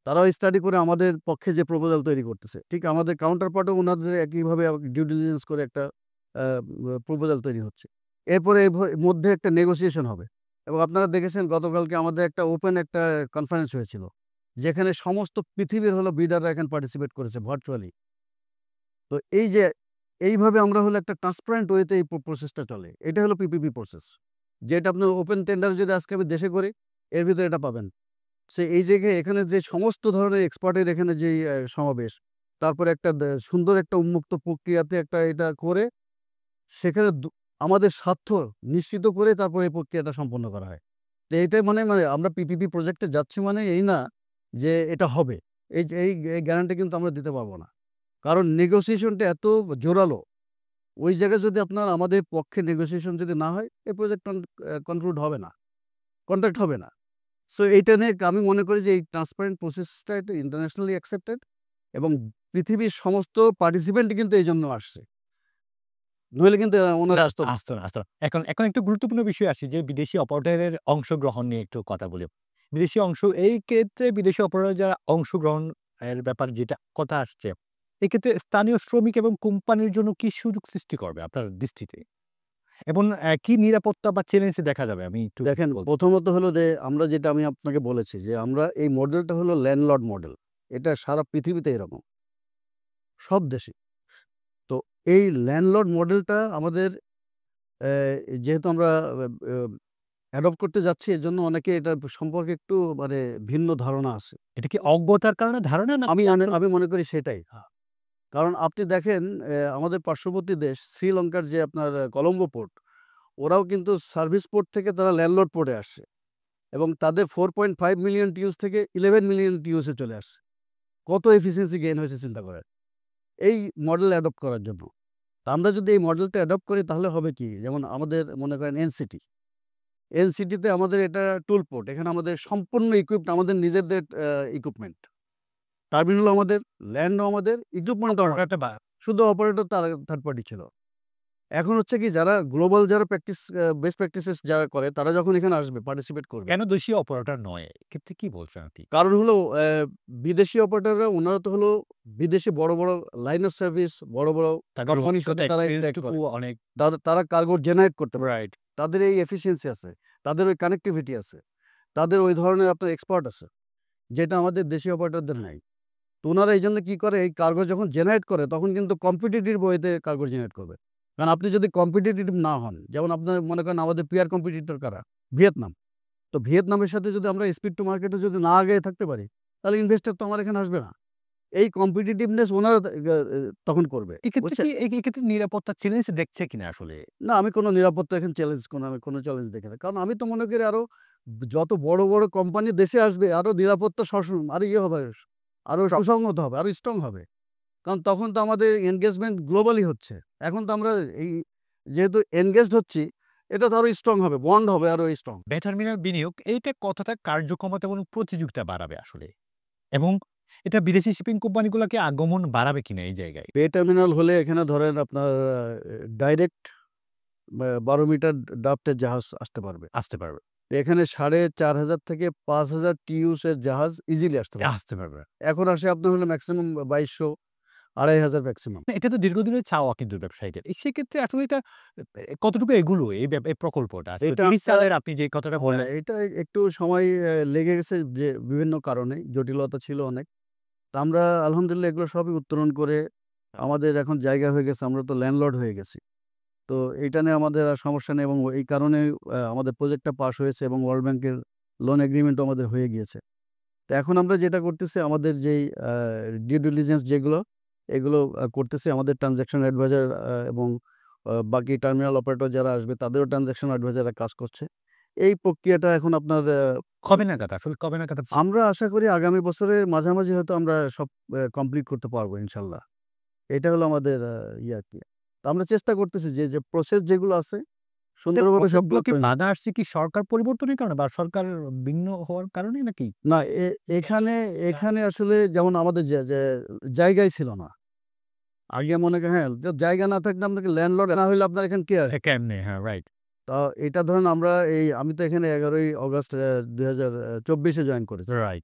তারাও স্টাডি করে আমাদের পক্ষে যে প্রপোজাল তৈরি করতেছে, ঠিক আমাদের কাউন্টার পার্টও ওনাদের একইভাবে ডিউ ডিলিজেন্স করে একটা প্রপোজাল তৈরি হচ্ছে। এরপরে এর মধ্যে একটা নেগোসিয়েশন হবে, এবং আপনারা দেখেছেন গতকালকে আমাদের একটা ওপেন একটা কনফারেন্স হয়েছিল, যেখানে সমস্ত পৃথিবীর হলো বিডাররা এখানে পার্টিসিপেট করেছে ভার্চুয়ালি। তো এই যে এইভাবে আমরা হলো একটা ট্রান্সপারেন্ট ওয়েতে এই প্রসেসটা চলে। এটা হলো পিপিপি প্রসেস, যেটা আপনার ওপেন টেন্ডার যদি আজকে আমি দেশে করি, এর ভিতরে এটা পাবেন। সে এই জায়গায় এখানে যে সমস্ত ধরনের এক্সপার্টের এখানে যেই সমাবেশ, তারপরে একটা সুন্দর একটা উন্মুক্ত প্রক্রিয়াতে একটা এটা করে, সেখানে আমাদের স্বার্থ নিশ্চিত করে তারপরে এই প্রক্রিয়াটা সম্পন্ন করা হয়। তো এইটাই মানে মানে আমরা পিপিপি প্রজেক্টে যাচ্ছি মানে এই না যে এটা হবে। এই গ্যারান্টি কিন্তু আমরা দিতে পারবো না। কারণ নেগোসিয়েশনটা এত জোরালো, ওই জায়গায় যদি আপনার আমাদের পক্ষে নেগোসিয়েশন যদি না হয়, এই প্রজেক্ট কনক্লুড হবে না, কন্ট্রাক্ট হবে না। সো এইটা নিয়ে আমি মনে করি যে এই ট্রান্সপারেন্ট প্রসেসটা এটা ইন্টারন্যাশনালি অ্যাকসেপ্টেড, এবং পৃথিবীর সমস্ত পার্টিসিপেন্ট কিন্তু এই জন্য আসছে। নইলে কিন্তু ওনারা আসতো না। আসতো না, আসতো না। এখন একটু গুরুত্বপূর্ণ বিষয় আসি যে বিদেশি অপারেটরের অংশগ্রহণ নিয়ে একটু কথা বলি। বিদেশি এই ক্ষেত্রে বিদেশি অপারেটর যারা অংশগ্রহণ এর ব্যাপারে যেটা কথা আসছে, এক্ষেত্রে স্থানীয় শ্রমিক এবং কোম্পানির জন্য কি সুযোগ সৃষ্টি করবে আপনার দৃষ্টিতে? এবং কি নিরাপত্তা বা চ্যালেঞ্জ দেখা যাবে? আমি একটু দেখেন, বলব। প্রথমত হলো যে আমরা যেটা আমি আপনাকে বলেছি যে আমরা এই মডেলটা হলো ল্যান্ডলর্ড মডেল। এটা সারা পৃথিবীতে এরকম, সব দেশে। তো এই ল্যান্ডলর্ড মডেলটা আমাদের যেহেতু আমরা অ্যাডপ্ট করতে যাচ্ছি, এজন্য অনেকে এটার সম্পর্কে একটু মানে ভিন্ন ধারণা আছে। এটা কি অজ্ঞতার কারণে ধারণা না? আমি মনে করি সেটাই। কারণ আপনি দেখেন, আমাদের পার্শ্ববর্তী দেশ শ্রীলঙ্কার যে আপনার কলম্বো পোর্ট, ওরাও কিন্তু সার্ভিস পোর্ট থেকে তারা ল্যান্ডলর্ড পোর্টে আসছে, এবং তাদের 4.5 মিলিয়ন টিউস থেকে 11 মিলিয়ন টিউসে চলে আসছে। কত এফিসিয়েন্সি গেইন হয়েছে চিন্তা করেন এই মডেল অ্যাডপ্ট করার জন্য। তা আমরা যদি এই মডেলটা অ্যাডপ্ট করি তাহলে হবে কি, যেমন আমাদের মনে করেন এনসিটিতে আমাদের এটা টুল পোর্ট, এখানে আমাদের সম্পূর্ণ আমাদের নিজেদের ইকুইপমেন্ট, টার্মিনাল আমাদের, ল্যান্ডও আমাদের, ইকুইপমেন্ট ওটা একটা শুধু অপারেটর তার থার্ড পার্টি ছিল। এখন হচ্ছে কি যারা গ্লোবাল যারা বেস্ট প্র্যাকটিসেস যারা করে তারা যখন এখানে আসবে পার্টিসিপেট করবে। কেন দেশীয় অপারেটর নয়? এক্ষেত্রে কি বলছেন আপনি? কারণ হলো বিদেশি অপারেটররা ওনারা তো হলো বিদেশে বড়, বড় লাইন অফ সার্ভিস বড়, বড় তাদের কোম্পানির সাথে তারা এক্সপেরিয়েন্স ইন্টারেক্ট টুকু করে। অনেক তারা কার্গো জেনারেট করতে পারে। রাইট। তাদের এই এফিসিয়েন্সি আছে। তাদের ওই কানেক্টিভিটি আছে। তাদের ওই ধরনের আপনার এক্সপার্ট আছে। যেটা আমাদের দেশীয় অপারেটরদের নাই। তো উনারা এইজন্য কি করে এই কার্গো যখন জেনারেট করে তখন কিন্তু কম্পিটিটিভ ওয়েতে কার্গো জেনারেট করবে। কারণ আপনি যদি কম্পিটিটিভ না হন, যেমন আপনার মনে করেন আমাদের পিয়ার কম্পিটিটর কারা? ভিয়েতনাম। তো ভিয়েতনামের সাথে যদি আমরা স্পিড টু মার্কেটে যদি না আগায়ে থাকতে পারি, তাহলে ইনভেস্টর তো আমার এখানে আসবে না। এই কম্পিটিটিভনেস ওনারা তখন করবে। এক্ষেত্রে বুঝছেন? কি এক্ষেত্রে নিরাপত্তা চ্যালেঞ্জ দেখছে কিনা আসলে? না আমি কোনো নিরাপত্তা এখানে আমি কোনো চ্যালেঞ্জ দেখি না। কারণ আমি তো মনে করি আরো যত বড়, বড় কোম্পানি দেশে আসবে আরো নিরাপত্তা আরো ইয়ে হবে, আরো সুসংহত হবে, আরো স্ট্রং হবে। কারণ তখন তো আমাদের এনগেজমেন্ট গ্লোবালি হচ্ছে। এখন তো আমরা এই যেহেতু এনগেজড হচ্ছি, এটা তো আরো স্ট্রং হবে, বন্ড হবে আরো স্ট্রং। বে টার্মিনাল বিনিয়োগ এইটা কতটা কার্যক্ষমতা এবং প্রতিযোগিতা বাড়াবে আসলে? এবং এটা বিদেশি শিপিং কোম্পানিগুলোকে আগমন বাড়াবে কিনা এই জায়গায়? বে টার্মিনাল হলে এখানে ধরেন আপনার ডাইরেক্ট ১২ মিটার ড্রাফটের জাহাজ আসতে পারবে। আসতে পারবে। এখানে ৪,৫০০ থেকে ৫,০০০ টিইউস এর জাহাজ ইজিলি আসতে পারবে। আসতে পারবে। এখন আসে আপনার হলো ম্যাক্সিমাম ২২০০, ২,৫০০ ম্যাক্সিমাম। এটা তো দীর্ঘদিনের চাওয়া কিন্তু ব্যবসায়ীদের। সেক্ষেত্রে আসলে এটা কতটুকু এগুলো এই প্রকল্পটা? আসলে এটা ৩০ আমরা সালের আপনি যে কথাটা বললেন এটা একটু সময় লেগে গেছে যে বিভিন্ন কারণে জটিলতা ছিল অনেক। তো আমরা আলহামদুলিল্লাহ এগুলো সবই উত্তরণ করে আমাদের এখন জায়গা হয়ে গেছে। আমরা তো ল্যান্ডলর্ড হয়ে গেছি। তো এইটা নিয়ে আমাদের আর সমস্যা নেই এবং এই কারণে আমাদের প্রজেক্টটা পাস হয়েছে এবং ওয়ার্ল্ড ব্যাংকের লোন এগ্রিমেন্টও আমাদের হয়ে গিয়েছে। তো এখন আমরা যেটা করতেছি আমাদের যেই ডিউ ডিলিজেন্স যেগুলো এগুলো করতেছি আমাদের ট্রান্সেকশন অ্যাডভাইজার এবং বাকি টার্মিনাল অপারেটর যারা আসবে তাদেরও ট্রান্সেকশন অ্যাডভাইজাররা কাজ করছে। এই প্রক্রিয়াটা এখন আপনার কবে নাগাদ আসলে কবে নাগাদ আমরা আশা করি আগামী বছরের মাঝামাঝি হয়তো আমরা সব কমপ্লিট করতে পারবো ইনশাল্লাহ। এটা হলো আমাদের ইয়ে আরকি। তো আমরা চেষ্টা করতেছি যে প্রসেস যেগুলো আছে সুন্দরভাবে সবগুলো কি সবগুলো বাধা আসছে কি সরকার পরিবর্তনের কারণে বা সরকার ভিন্ন হওয়ার কারণে নাকি? না এখানে এখানে আসলে যেমন আমাদের যে জায়গাই ছিল না। আগে মনে করেন হ্যাঁ, জায়গা না থাকলে আপনাকে ল্যান্ডলর্ড না হইলে আপনার এখানে কে আসবে? কেমনে? হ্যাঁ, রাইট। তো এটা ধরেন আমরা আমি তো এখানে ১১ই অগাস্ট ২০২৪ এ জয়েন করেছি। রাইট।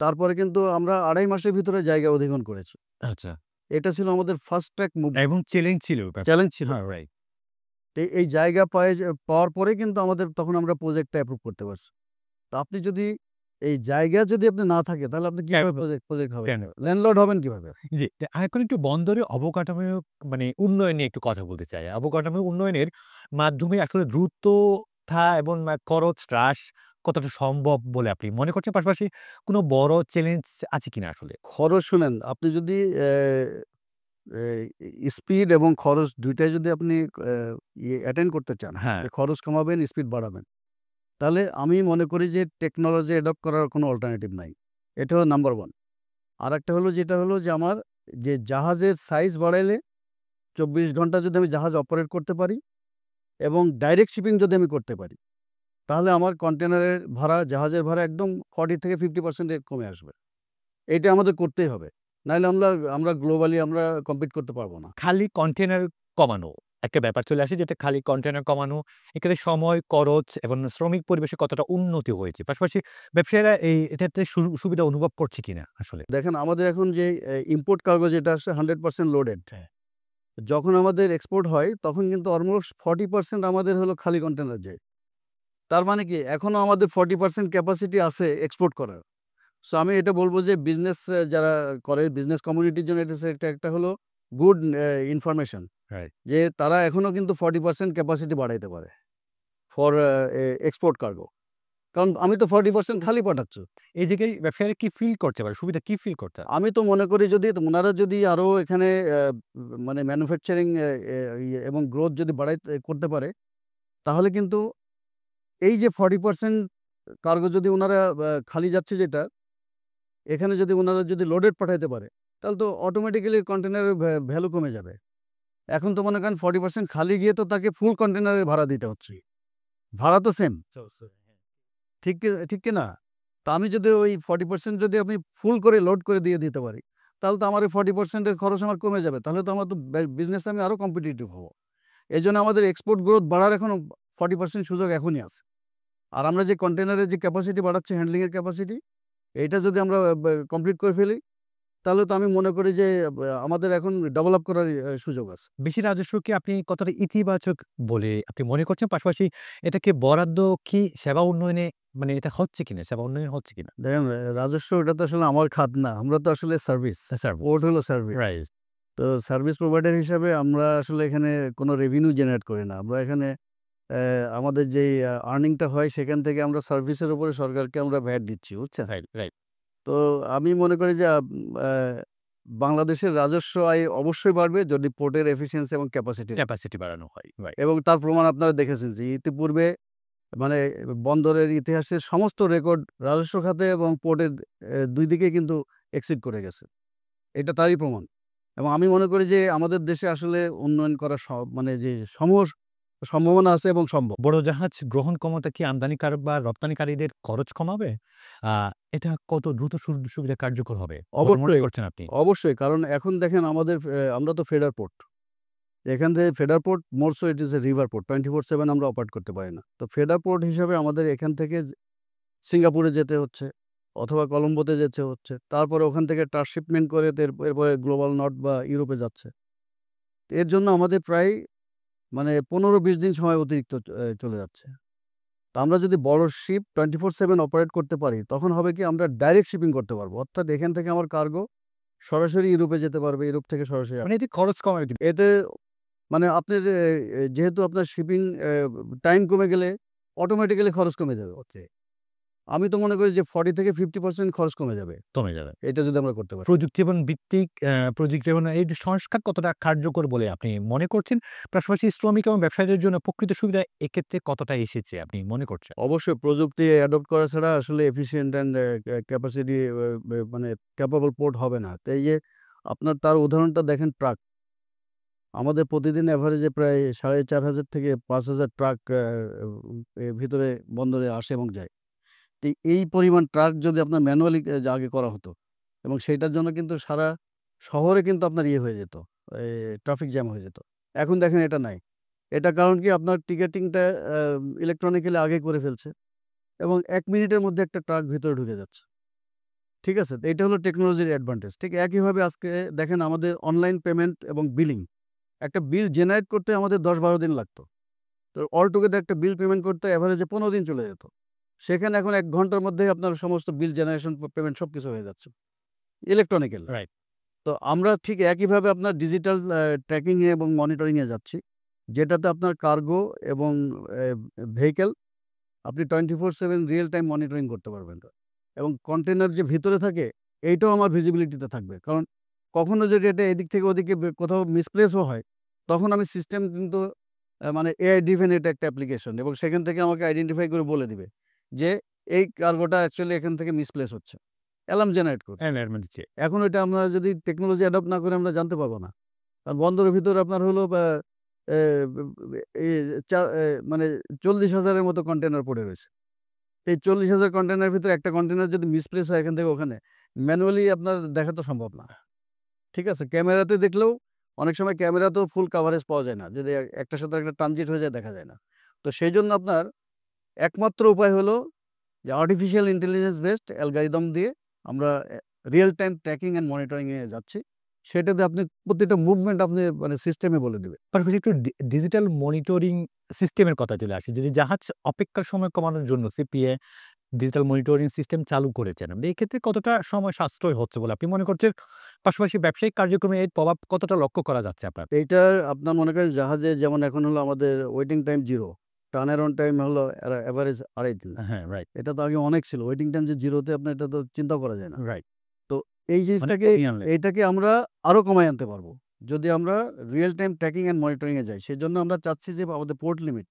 তারপরে কিন্তু আমরা ২.৫ মাসের ভিতরে জায়গা অধিগ্রহণ করেছি। আচ্ছা। এটা ছিল আমাদের ফার্স্ট ট্র্যাক মুভ এবং চ্যালেঞ্জ ছিল ব্যাপারটা। চ্যালেঞ্জ ছিল। হ্যাঁ, রাইট। তো এই জায়গা পাওয়ার পরে কিন্তু আমাদের তখন আমরা প্রজেক্টটা অ্যাপ্রুভ করতে পারছি। তো আপনি যদি এই জায়গা যদি আপনি না থাকে তাহলে আপনি কিভাবে প্রজেক্ট হবে? কেন? ল্যান্ডলর্ড হবেন কিভাবে? জি, এখন একটু বন্দরের অবকাঠামো মানে উন্নয়ন নিয়ে একটু কথা বলতে চাই। অবকাঠামো উন্নয়নের মাধ্যমে আসলে দ্রুততা এবং খরচ হ্রাস কতটা সম্ভব বলে আপনি মনে করছেন? পাশাপাশি কোনো বড় চ্যালেঞ্জ আছে কিনা আসলে? খরচ শুনেন, আপনি যদি স্পিড এবং খরচ ২ টাই যদি আপনি অ্যা অ্যাটেন্ড করতে চান, হ্যাঁ, যে খরচ কমাবেন, স্পিড বাড়াবেন। তাহলে আমি মনে করি যে টেকনোলজি অ্যাডপ্ট করার কোনো অল্টারনেটিভ নাই। এটা হলো নাম্বার 1। আরেকটা হলো যেটা হলো যে আমার যে জাহাজের সাইজ বাড়াইলে ২৪ ঘন্টা যদি আমি জাহাজ অপারেট করতে পারি এবং ডাইরেক্ট শিপিং যদি আমি করতে পারি, তাহলে আমার কন্টেইনারের ভাড়া, জাহাজের ভাড়া একদম 40 থেকে 50% কমে আসবে। এইটা আমাদের করতেই হবে। নাইলে আমরা গ্লোবালি আমরা কম্পিট করতে পারব না। খালি কন্টেইনার কমানো একটা ব্যাপার চলে আসে যেটা খালি কন্টেইনার কমানো, এক্ষেত্রে সময়, খরচ এবং শ্রমিক পরিবেশে কতটা উন্নতি হয়েছে। পাশাপাশি ব্যবসায়ীরা এটাতে সুবিধা অনুভব করছে কিনা আসলে? দেখেন আমাদের এখন যে ইম্পোর্ট কার্গো যেটা আসছে 100% লোডেড। হ্যাঁ। যখন আমাদের এক্সপোর্ট হয় তখন কিন্তু অলমোস্ট 40% আমাদের হলো খালি কন্টেইনার যায়। তার মানে কি এখনো আমাদের 40% ক্যাপাসিটি আছে এক্সপোর্ট করার। সো আমি এটা বলব যে বিজনেস যারা করে বিজনেস কমিউনিটির জন্য এটা একটা হলো গুড ইনফরমেশন রাইট। যে তারা এখনো কিন্তু 40% ক্যাপাসিটি বাড়াইতে পারে ফর এক্সপোর্ট কার্গো। কারণ আমি তো 40% খালি পাঠাচ্ছি। এই জায়গায় ব্যবসায়ীরা কি ফিল করতে পারে? সুবিধা কি ফিল করতে আমি তো মনে করি যদি উনারা যদি আরো এখানে মানে ম্যানুফ্যাকচারিং এবং গ্রোথ যদি করতে পারে তাহলে কিন্তু এই যে 40% কার্গো যদি উনারা খালি যাচ্ছে যেটা, এখানে যদি উনারা যদি লোডেড পাঠাইতে পারে, তাহলে তো অটোমেটিক্যালি কন্টেইনারের ভ্যালু কমে যাবে। এখন তো মনে করেন 40% খালি গিয়ে তো তাকে ফুল কন্টেইনারের ভাড়া দিতে হচ্ছে। ভাড়া তো সেম। ঠিক কি না? তো আমি যদি ওই 40% যদি আমি ফুল করে লোড করে দিয়ে দিতে পারি, তাহলে তো আমার ওই 40% এর খরচ আমার কমে যাবে। তাহলে তো আমার তো বিজনেসে আমি আরো কম্পিটিটিভ হব। এই জন্য আমাদের এক্সপোর্ট গ্রোথ বাড়ার এখনও 40% সুযোগ এখনই আছে। আর আমরা যে কন্টেনারের যে ক্যাপাসিটি বাড়াচ্ছি, হ্যান্ডলিংয়ের ক্যাপাসিটি, এইটা যদি আমরা কমপ্লিট করে ফেলি, তাহলে তো আমি মনে করি যে আমাদের এখন ডেভেলপ করার সুযোগ আছে। বেশি রাজস্বকে আপনি কতটা ইতিবাচক বলে আপনি মনে করছেন? পাশাপাশি এটাকে বরাদ্দ কি সেবা উন্নয়নে মানে এটা হচ্ছে কিনা? সেবা উন্নয়ন হচ্ছে কিনা? দেখেন রাজস্ব এটা তো আসলে আমার খাত না। আমরা তো আসলে সার্ভিস। স্যার পোর্ট হলো সার্ভিস। রাইট। তো সার্ভিস প্রোভাইডার হিসাবে আমরা আসলে এখানে কোনো রেভিনিউ জেনারেট করি না। আমরা এখানে আমাদের যেই আর্নিংটা হয় সেখান থেকে আমরা সার্ভিসের উপরে সরকারকে আমরা ভ্যাট দিচ্ছি, বুঝছেন? Right, right. তো আমি মনে করি যে বাংলাদেশের রাজস্ব আয় অবশ্যই বাড়বে যদি পোর্টের এফিসিয়েন্সি এবং ক্যাপাসিটি ক্যাপাসিটি বাড়ানো হয়। রাইট। এবং তার প্রমাণ আপনারা দেখেছেন যে ইতিপূর্বে মানে বন্দরের ইতিহাসের সমস্ত রেকর্ড রাজস্ব খাতে এবং পোর্টের ২ দিকে কিন্তু এক্সিড করে গেছে। এটা তারই প্রমাণ। এবং আমি মনে করি যে আমাদের দেশে আসলে উন্নয়ন করার মানে যে সম্ভাবনা আছে এবং সম্ভব। বড় জাহাজ গ্রহণ ক্ষমতা কি আমদানিকারক বা রপ্তানিকারীদের খরচ কমাবে? আ এটা কত দ্রুত সুবিধা কার্যকর হবে বলে মনে অবশ্যই, করছেন আপনি? অবশ্যই। কারণ এখন দেখেন আমাদের আমরা তো ফেডার পোর্ট। এখান থেকে feeder port more so it is A river port. 24/7 আমরা অপারেট করতে পারি না। তো ফেডার পোর্ট হিসাবে আমাদের এখান থেকে সিঙ্গাপুরে যেতে হচ্ছে অথবা কলম্বোতে যেতে হচ্ছে। তারপরে ওখান থেকে ট্রান্সশিপমেন্ট করে এরপরে গ্লোবাল নর্থ বা ইউরোপে যাচ্ছে। এর জন্য আমাদের প্রায় মানে ১৫-২০ দিন সময় অতিরিক্ত চলে যাচ্ছে। তো আমরা যদি বড় শিপ 24/7 অপারেট করতে পারি, তখন হবে কি আমরা ডাইরেক্ট শিপিং করতে পারবো। অর্থাৎ এখান থেকে আমার কার্গো সরাসরি ইউরোপে যেতে পারবে, ইউরোপ থেকে সরাসরি মানে এতে খরচ কমাবে কিন্তু। এতে মানে আপনার যেহেতু আপনার শিপিং টাইম কমে গেলে অটোমেটিক্যালি খরচ কমে যাবে। আমি তো মনে করি যে 40 থেকে 50% খরচ কমে যাবে। কমে যাবে। এটা যদি আমরা করতে পারি। প্রযুক্তি এবং ভিত্তিক প্রযুক্তি এবং এই যে সংস্কার কতটা কার্যকর বলে আপনি মনে করছেন? পাশাপাশি শ্রমিক এবং ব্যবসায়ীদের জন্য প্রকৃত সুবিধা এক্ষেত্রে কতটা এসেছে আপনি মনে করছেন? অবশ্যই প্রযুক্তি অ্যাডপ্ট করা ছাড়া আসলে এফিশিয়েন্ট অ্যান্ড ক্যাপাসিটি মানে ক্যাপাবল পোর্ট হবে না। তো এই যে আপনার তার উদাহরণটা দেখেন ট্রাক। আমাদের প্রতিদিন এভারেজে প্রায় ৪,৫০০ থেকে ৫,০০০ ট্রাক ভিতরে বন্দরে আসে এবং যায়। তো এই পরিমাণ ট্রাক যদি আপনার ম্যানুয়ালি আগে করা হতো এবং সেইটার জন্য কিন্তু সারা শহরে কিন্তু আপনার ইয়ে হয়ে যেত, ট্রাফিক জ্যাম হয়ে যেত। এখন দেখেন এটা নাই। এটা কারণ কি আপনার টিকেটিংটা ইলেকট্রনিক্যালি আগে করে ফেলছে এবং ১ মিনিটের মধ্যে একটা ট্রাক ভিতরে ঢুকে যাচ্ছে। ঠিক আছে? তো এটা হলো টেকনোলজির অ্যাডভান্টেজ। ঠিক একইভাবে আজকে দেখেন আমাদের অনলাইন পেমেন্ট এবং বিলিং। একটা বিল জেনারেট করতে আমাদের ১০-১২ দিন লাগতো। তো অল টুগেদার একটা বিল পেমেন্ট করতে এভারেজে ১৫ দিন চলে যেত। সেখানে এখন ১ ঘন্টার মধ্যেই আপনার সমস্ত বিল জেনারেশন, পেমেন্ট সবকিছু হয়ে যাচ্ছে ইলেকট্রনিক্যালি। রাইট। তো আমরা ঠিক একইভাবে আপনার ডিজিটাল ট্র্যাকিং এ এবং মনিটরিং এ যাচ্ছি। যেটাতে আপনার কার্গো এবং ভেহিকল আপনি 24/7 রিয়াল টাইম মনিটরিং করতে পারবেন। এবং কন্টেইনার যে ভিতরে থাকে এইটাও আমার ভিজিবিলিটিতে থাকবে। কারণ কখনো যদি এটা এদিক থেকে ওদিকে কোথাও মিসপ্লেসও হয়, তখন আমি সিস্টেম কিন্তু মানে এআই ড্রিভেন এটা একটা অ্যাপ্লিকেশন এবং সেখান থেকে আমাকে আইডেন্টিফাই করে বলে দিবে যে এই কার্গোটা অ্যাকচুয়ালি এখান থেকে মিসপ্লেস হচ্ছে। অ্যালার্ম জেনারেট করবে। এনভায়রনমেন্ট দিচ্ছে। এখন ওইটা আমরা যদি টেকনোলজি অ্যাডপ্ট না করে আমরা জানতে পারবো না। কারণ বন্দরের ভিতরে আপনার হলো এ এ চা এ মানে ৪০,০০০ এর মতো কন্টেইনার পড়ে রয়েছে। এই ৪০,০০০ কন্টেইনারের ভিতরে একটা কন্টেইনার যদি মিসপ্লেস হয় এখান থেকে ওখানে, ম্যানুয়ালি আপনার দেখা তো সম্ভব না। ঠিক আছে? ক্যামেরাতে দেখলেও অনেক সময় ক্যামেরাতেও ফুল কাভারেজ পাওয়া যায় না। যদি একটার সাথে একটা ট্রানজিট হয়ে যায় দেখা যায় না। তো সেইজন্য আপনার একমাত্র উপায় হলো যে আর্টিফিশিয়াল ইন্টেলিজেন্স বেসড অ্যালগরিদম দিয়ে আমরা real time tracking and monitoring এ যাচ্ছি। সেটাতে আপনি প্রত্যেকটা মুভমেন্ট আপনি মানে সিস্টেমে বলে দিবে। পাশাপাশি একটু ডিজিটাল মনিটরিং সিস্টেমের কথা চলে আসি। যদি জাহাজ অপেক্ষার সময় কমানোর জন্য সিপিএ ডিজিটাল মনিটরিং সিস্টেম চালু করেছেন। এই ক্ষেত্রে কতটা সময় সাশ্রয় হচ্ছে বলে আপনি মনে করছেন? পাশাপাশি ব্যবসায়িক কার্যক্রমে এর প্রভাব কতটা লক্ষ্য করা যাচ্ছে আপনার? এইটার আপনার মনে করেন জাহাজে যেমন এখন হলো আমাদের waiting time 0, turn around time হলো এভারেজ ২.৫ দিন। হ্যাঁ, রাইট, এটা তো আগে অনেক ছিল। ওয়েটিং টাইম যে 0 তে আপনার এটা তো চিন্তাও করা যায় না। রাইট। তো এই মানে জিনিসটাকে কমিয়ে আনলেন। এইটাকে আমরা আরো কমায় আনতে পারবো। যদি আমরা real time tracking and monitoring এ যাই। সেজন্য আমরা চাচ্ছি যে আমাদের পোর্ট লিমিট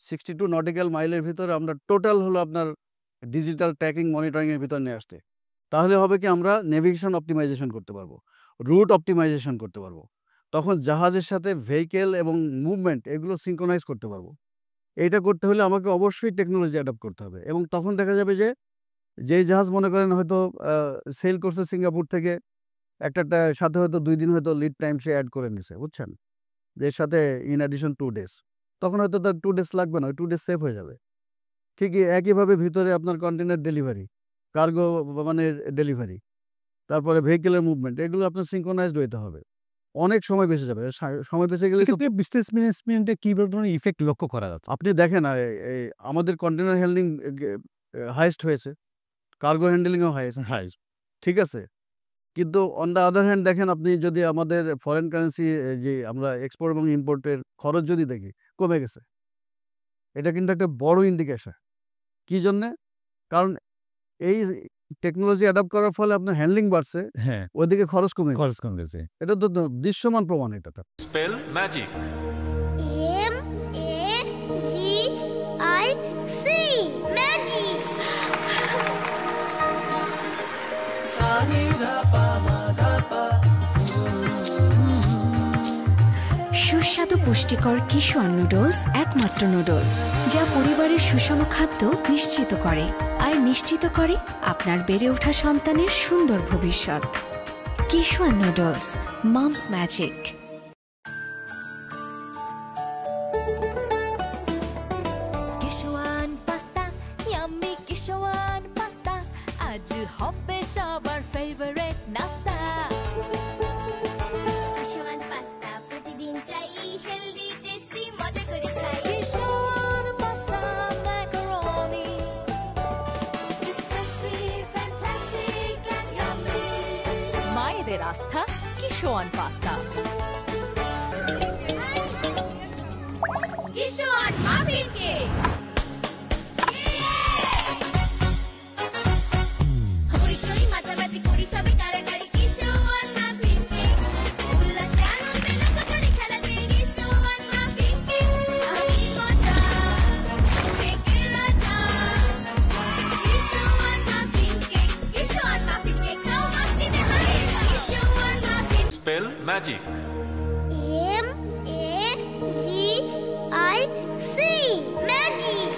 62 নটিক্যাল মাইলের ভিতরে আমরা টোটাল হলো আপনার ডিজিটাল ট্র্যাকিং মনিটরিং এর ভিতর নিয়ে আসতে। তাহলে হবে কি আমরা নেভিগেশন অপ্টিমাইজেশন করতে পারবো। রুট অপ্টিমাইজেশন করতে পারবো। তখন জাহাজের সাথে ভেহিকল এবং মুভমেন্ট এগুলো সিনক্রোনাইজ করতে পারবো। এইটা করতে হলে আমাকে অবশ্যই টেকনোলজি অ্যাডপ্ট করতে হবে এবং তখন দেখা যাবে যে যেই জাহাজ মনে করেন হয়তো সেল করছে সিঙ্গাপুর থেকে একটা সাথে হয়তো ২ দিন হয়তো লিড টাইম সে এড করে নিছে, বুঝছেন? এর সাথে ইন অ্যাডিশন 2 ডেজ, তখন হয়তো তার 2 ডেজ লাগবে না, ওই 2 ডেজ সেভ হয়ে যাবে। ঠিকই একইভাবে ভিতরে আপনার কন্টেইনার ডেলিভারি, কার্গো মানে ডেলিভারি, তারপরে ভেহিকেলের মুভমেন্ট, এগুলো আপনার সিনক্রোনাইজড হইতে হবে। অনেক সময় বেঁচে যাবে। সময় বেঁচে গেলে তো এক্ষেত্রে বিজনেস ম্যানেজমেন্টে কি ধরনের ইফেক্ট লক্ষ্য করা যাচ্ছে? আপনি দেখেন আমাদের কন্টেইনার হ্যান্ডলিং হাইয়েস্ট হয়েছে, কার্গো হ্যান্ডলিংও হাইয়েস্ট, ঠিক আছে? কিন্তু অন দ্য আদার হ্যান্ড দেখেন, আপনি যদি আমাদের ফরেন কারেন্সি যে আমরা এক্সপোর্ট এবং ইম্পোর্টের খরচ যদি দেখি, কমে গেছে। এটা কিন্তু একটা বড় ইন্ডিকেশন। কি জন্যে? কারণ এই টেকনোলজি অ্যাডাপ্ট করার ফলে আপনার হ্যান্ডলিং বাড়ছে, হ্যাঁ, ওইদিকে খরচ কমে গেছে। খরচ কম গেছে। এটা তো দৃশ্যমান প্রমাণ এটা তো। Spell magic. MAGIC magic. সুস্বাদু পুষ্টিকর কিশোর নুডলস একমাত্র নুডলস যা পরিবারের সুষম খাদ্য নিশ্চিত করে আর নিশ্চিত করে আপনার বেড়ে ওঠা সন্তানের সুন্দর ভবিষ্যৎ। কিশোর noodles, moms magic. Kishwan pasta, yummy Kishwan pasta, আজ হবে সবার ফেভারিট নাস্তা। কিশোয়ান পাস্তা প্রতিদিন চাই, হেলদি টেস্টি মজা করে খাই। Kishwan pasta macaroni, It's tasty, fantastic and yummy. মায়েদের আস্থা Kishwan pasta. Kishwan muffin cake. হইচই মাতামাতি করি সবে কারাকারি, কিশোয়ান মাফিন কেক। উল্লাসে আনন্দে লোকজনে খেলাতে, কিশোয়ান মাফিন কেক। আমি মজা, কেকের রাজা। Kishwan muffin cake, Kishwan muffin cake, খাও মাস্তিতে হারিয়ে যাও। Kishwan muffin. Spell magic. MAGIC magic.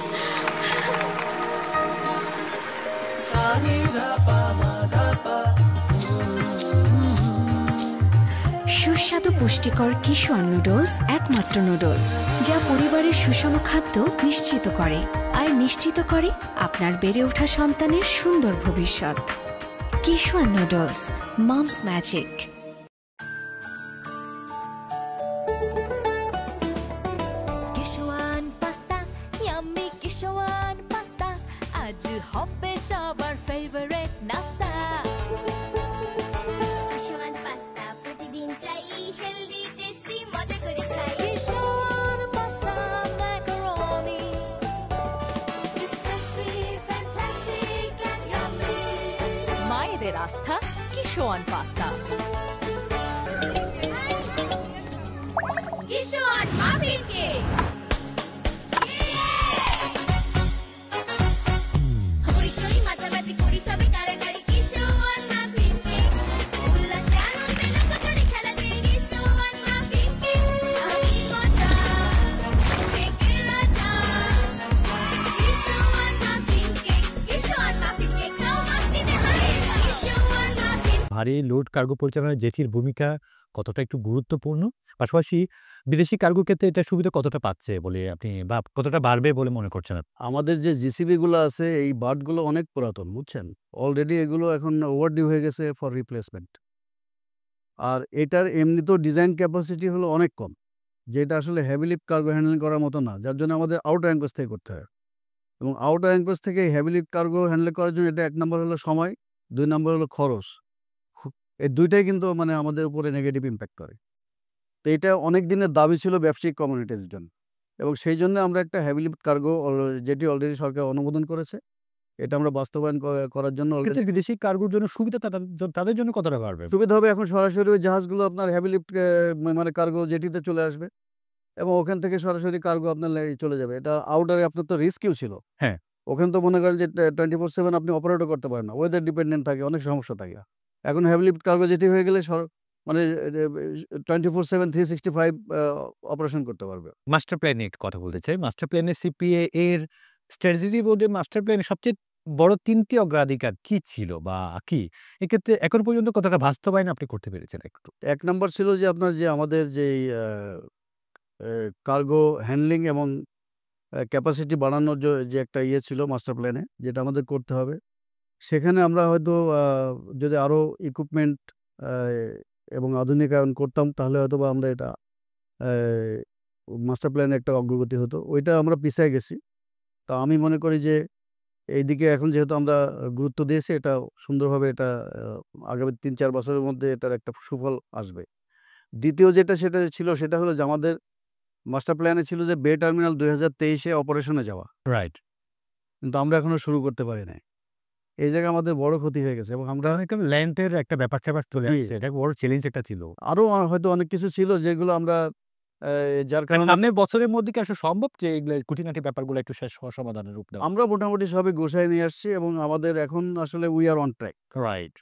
সুস্বাদু পুষ্টিকর কিশোর নুডলস একমাত্র নুডলস যা পরিবারের সুষম খাদ্য নিশ্চিত করে আর নিশ্চিত করে আপনার বেড়ে ওঠা সন্তানের সুন্দর ভবিষ্যৎ। কিশোর noodles, moms magic. Kishwan pasta, yummy Kishwan pasta, আজ হবে সবার ফেভারিট নাস্তা। কিশোয়ান পাস্তা প্রতিদিন চাই, হেলদি টেস্টি মজা করে খাই। Kishwan pasta macaroni, It's tasty, fantastic and yummy. মায়েদের আস্থা Kishwan pasta. Kishwan muffin cake. হইচই মাতামাতি করি সবে কারাকারি, কিশোয়ান মাফিন কেক। উল্লাসে আনন্দে লোকজনে খেলাতে, কিশোয়ান মাফিন কেক। আমি মজা, কেকের রাজা। Kishwan muffin cake, Kishwan muffin cake, খাও মাস্তিতে হারিয়ে যাও। কিশোয়ান মাফিন। ভারী লোড কার্গো পরিচালনায় জেটির ভূমিকা কতটা একটু গুরুত্বপূর্ণ, পাশাপাশি বিদেশি কার্গো ক্ষেত্রে এটা সুবিধা কতটা পাচ্ছে বলে আপনি বা কতটা বাড়বে বলে মনে করছেন আপনি? আমাদের যে জিসিবি গুলো আছে, এই বার্ডগুলো অনেক পুরাতন, বুঝছেন? অলরেডি এগুলো এখন ওভারডিউ হয়ে গেছে ফর রিপ্লেসমেন্ট। আর এটার এমনিতেও ডিজাইন ক্যাপাসিটি হলো অনেক কম, যেটা আসলে হেভি লিফট কার্গো হ্যান্ডেল করার মতো না, যার জন্য আমাদের আউটার অ্যাঙ্কোজ থেকে করতে হয়। এবং আউটার অ্যাঙ্কোজ থেকে হেভি লিফট কার্গো হ্যান্ডেল করার জন্য এটা 1 নম্বর হলো সময়, 2 নম্বর হলো খরচ। এই দুইটাই কিন্তু মানে আমাদের উপরে নেগেটিভ ইম্প্যাক্ট করে। তো এটা অনেক দিনের দাবি ছিল ব্যবসায়িক কমিউনিটির জন্য, এবং সেই জন্য আমরা একটা হেভি লিফট কার্গো যেটি অলরেডি সরকার অনুমোদন করেছে, এটা আমরা বাস্তবায়ন করার জন্য already ক্ষেত্রে বিদেশি কার্গোর জন্য সুবিধা তাদের জন্য কতটা বাড়বে? সুবিধা হবে। এখন সরাসরি ওই জাহাজগুলো আপনার হেভি লিফট মানে কার্গো জেটিতে চলে আসবে, এবং ওখান থেকে সরাসরি কার্গো আপনার চলে যাবে। এটা আউটারে আপনার তো রিস্কিও ছিল। হ্যাঁ। ওখানে তো মনে করেন যে 24/7 আপনি অপারেটও করতে পারেন না, ওয়েদার ডিপেন্ডেন্ট থাকে, অনেক সমস্যা থাকে। এখন হেভি লিফট কার্গো জেটি হয়ে গেলে মানে 24/7 365 অপারেশন করতে পারবে। মাস্টার প্ল্যান নিয়ে একটু কথা বলতে চাই। মাস্টার প্ল্যানে সিপিএ এর স্ট্র্যাটেজি বলতে মাস্টার প্ল্যানে সবচেয়ে বড় ৩টি অগ্রাধিকার কি ছিল বা কি? এক্ষেত্রে এখন পর্যন্ত কতটা বাস্তবায়ন আপনি করতে পেরেছেন একটু? 1 নম্বর ছিল যে আপনার যে আমাদের যেই কার্গো হ্যান্ডলিং এবং ক্যাপাসিটি বাড়ানোর যে একটা ইয়ে ছিল মাস্টার প্ল্যানে, যেটা আমাদের করতে হবে, সেখানে আমরা হয়তো যদি আরও ইকুইপমেন্ট এবং আধুনিকায়ন করতাম, তাহলে হয়তো বা আমরা এটা মাস্টার প্ল্যানে একটা অগ্রগতি হতো। ওইটা আমরা পিছিয়ে গেছি। তা আমি মনে করি যে এইদিকে এখন যেহেতু আমরা গুরুত্ব দিয়েছি, এটা সুন্দরভাবে এটা আগামী ৩-৪ বছরের মধ্যে এটার একটা সুফল আসবে। দ্বিতীয় যেটা ছিল সেটা হলো যে আমাদের মাস্টার প্ল্যানে ছিল যে বে টার্মিনাল ২০২৩-এ অপারেশনে যাওয়া, রাইট। কিন্তু আমরা এখনো শুরু করতে পারি নাই। এই জায়গায় আমাদের বড় ক্ষতি হয়ে গেছে এবং আমরা ল্যান্ডের একটা ব্যাপার-স্যাপার চলে জি। আসছে। এটা বড় চ্যালেঞ্জ একটা ছিল। আরও হয়তো অনেক কিছু ছিল যেগুলো আমরা যার কারণে সামনের বছরের মধ্যে কি আসলে সম্ভব যে এগুলো খুঁটিনাটি ব্যাপারগুলো একটু শেষ হওয়া, সমাধানের রূপ দেওয়া? আমরা মোটামুটি সবই গোছায় নিয়ে আসছি এবং আমাদের এখন আসলে we are on track. Right.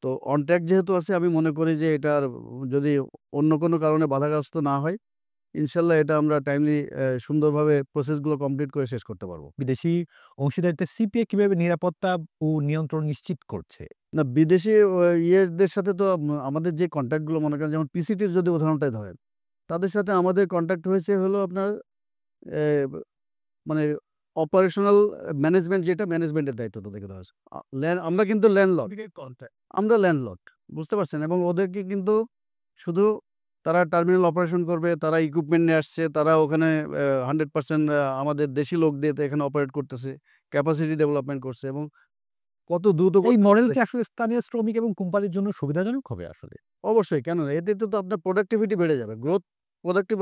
তো অন ট্র্যাক যেহেতু আছে, আমি মনে করি যে এটার যদি অন্য কোনো কারণে বাধাগ্রস্ত না হয়, ইনশাল্লাহ এটা আমরা টাইমলি সুন্দরভাবে প্রসেসগুলো কমপ্লিট করে শেষ করতে পারবো। বিদেশি অংশীদারিত্বে সিপিএ কিভাবে নিরাপত্তা ও নিয়ন্ত্রণ নিশ্চিত করছে? না, বিদেশি ইয়েদের সাথে তো আমাদের যে কন্ট্যাক্টগুলো, মনে করেন যেমন পিসিটির যদি উদাহরণটাই ধরেন, তাদের সাথে আমাদের কন্ট্যাক্ট হয়েছে হলো আপনার মানে অপারেশনাল ম্যানেজমেন্ট, যেটা ম্যানেজমেন্টের দায়িত্ব তাদেরকে দেওয়া হয়েছে। আমরা কিন্তু ল্যান্ডলর্ড, আমরা ল্যান্ডলর্ড, বুঝতে পারছেন? এবং ওদেরকে কিন্তু শুধু তারা টার্মিনাল অপারেশন করবে, তারা ইকুইপমেন্ট নিয়ে আসছে, তারা ওখানে 100% আমাদের দেশি লোক দিয়ে তো এখানে অপারেট করতেছে, ক্যাপাসিটি ডেভেলপমেন্ট করছে এবং কত দ্রুত এই মডেল করতেছে। কি আসলে স্থানীয় শ্রমিক এবং কোম্পানির জন্য সুবিধাজনক হবে আসলে? অবশ্যই, কেন না? এতে তো আপনার প্রোডাক্টিভিটি বেড়ে যাবে। প্রোডাক্টিভ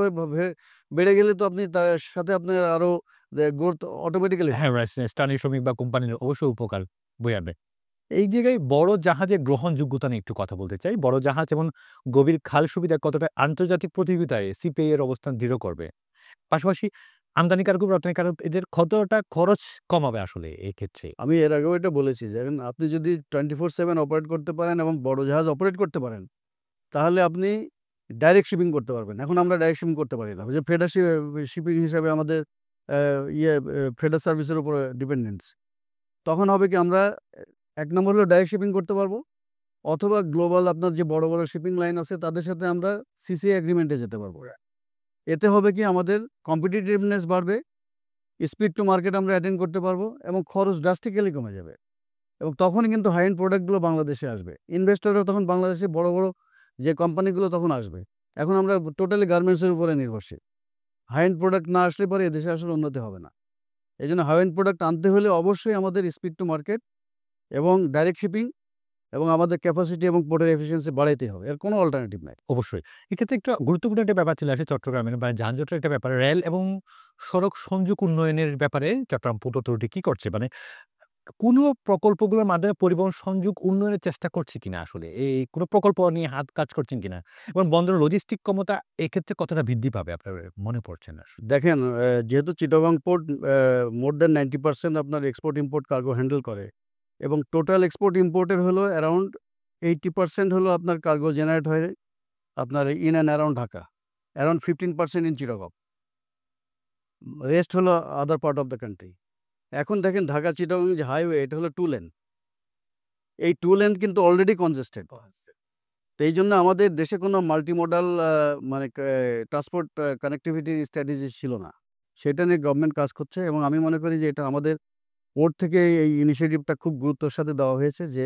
বেড়ে গেলে তো আপনি তার সাথে আপনার আরো গ্রোথ অটোমেটিক্যালি হবে। হ্যাঁ, রাইট। স্থানীয় শ্রমিক বা কোম্পানির অবশ্যই উপকার বয়ে আনবে। এই জায়গায় বড় জাহাজের গ্রহণযোগ্যতা নিয়ে একটু কথা বলতে চাই। বড় জাহাজ এবং গভীর খাল সুবিধা কতটা আন্তর্জাতিক প্রতিযোগিতায় সিপিআই এর অবস্থান দৃঢ় করবে? পাশাপাশি আমদানিকারক ও রপ্তানিকারক এদের কতটা খরচ কমাবে আসলে এক্ষেত্রে? আমি এর আগেও এটা বলেছি যে এখন আপনি যদি 24/7 অপারেট করতে পারেন এবং বড় জাহাজ অপারেট করতে পারেন, তাহলে আপনি ডাইরেক্ট শিপিং করতে পারবেন। এখন আমরা ডাইরেক্ট শিপিং করতে পারি না। যে ফ্রেডার শিপিং হিসাবে আমাদের ফ্রেডার সার্ভিসের উপরে ডিপেন্ডেন্স। তখন হবে কি, আমরা ১ নম্বর হলো ডাইরেক্ট শিপিং করতে পারবো, অথবা গ্লোবাল আপনার যে বড়, বড় শিপিং লাইন আছে তাদের সাথে আমরা সিসিএ এগ্রিমেন্টে যেতে পারবো। এতে হবে কি, আমাদের কম্পিটিটিভনেস বাড়বে, স্পিড টু মার্কেট আমরা অ্যাটেন্ড করতে পারবো এবং খরচ ড্রাস্টিক্যালি কমে যাবে। এবং তখন কিন্তু হাই এন্ড প্রোডাক্টগুলো বাংলাদেশে আসবে। ইনভেস্টররা তখন বাংলাদেশে বড়, বড় যে কোম্পানিগুলো তখন আসবে। এখন আমরা টোটালি গার্মেন্টসের উপরে নির্ভরশীল। হাই এন্ড প্রোডাক্ট না আসলে পরে এদেশে আসলে উন্নতি হবে না। এজন্য হাই এন্ড প্রোডাক্ট আনতে হলে অবশ্যই আমাদের স্পিড টু মার্কেট এবং ডাইরেক্ট শিপিং এবং আমাদের ক্যাপাসিটি এবং পোর্টের এফিসিয়েন্সি বাড়াইতেই হবে। এর কোনো অল্টারনেটিভ নাই। অবশ্যই। এক্ষেত্রে একটা গুরুত্বপূর্ণ একটা ব্যাপার চলে আসে চট্টগ্রামের, মানে যানজটের একটা ব্যাপার। রেল এবং সড়ক সংযোগ উন্নয়নের ব্যাপারে চট্টগ্রাম পোর্ট অথরিটি কি করছে? মানে কোনো প্রকল্পগুলোর মাধ্যমে পরিবহন সংযোগ উন্নয়নের চেষ্টা করছে কিনা আসলে? এই কোনো প্রকল্প নিয়ে কাজ করছেন কিনা? এবং বন্দরের লজিস্টিক ক্ষমতা এক্ষেত্রে কতটা বৃদ্ধি পাবে আপনার মনে পড়ছে না আসলে? দেখেন, যেহেতু চিটাগং পোর্ট মোর দ্যান 90% আপনার এক্সপোর্ট ইম্পোর্ট কার্গো হ্যান্ডেল করে এবং টোটাল এক্সপোর্ট ইম্পোর্টের হলো অ্যারাউন্ড 80% হলো আপনার কার্গো জেনারেট হয় আপনার in and around Dhaka, around 15% in Chittagong, rest হলো other part of the country. এখন দেখেন, ঢাকা চিটাগং যে হাইওয়ে, এটা হলো 2 লেন। এই 2 লেন কিন্তু অলরেডি কনজেস্টেড। তো এই জন্য আমাদের দেশে কোনো মাল্টিমোডাল মানে ট্রান্সপোর্ট কানেক্টিভিটি স্ট্র্যাটেজি ছিল না। সেটা নিয়ে গভর্নমেন্ট কাজ করছে এবং আমি মনে করি যে এটা আমাদের পোর্ট থেকে এই ইনিশিয়েটিভটা খুব গুরুত্বের সাথে দেওয়া হয়েছে যে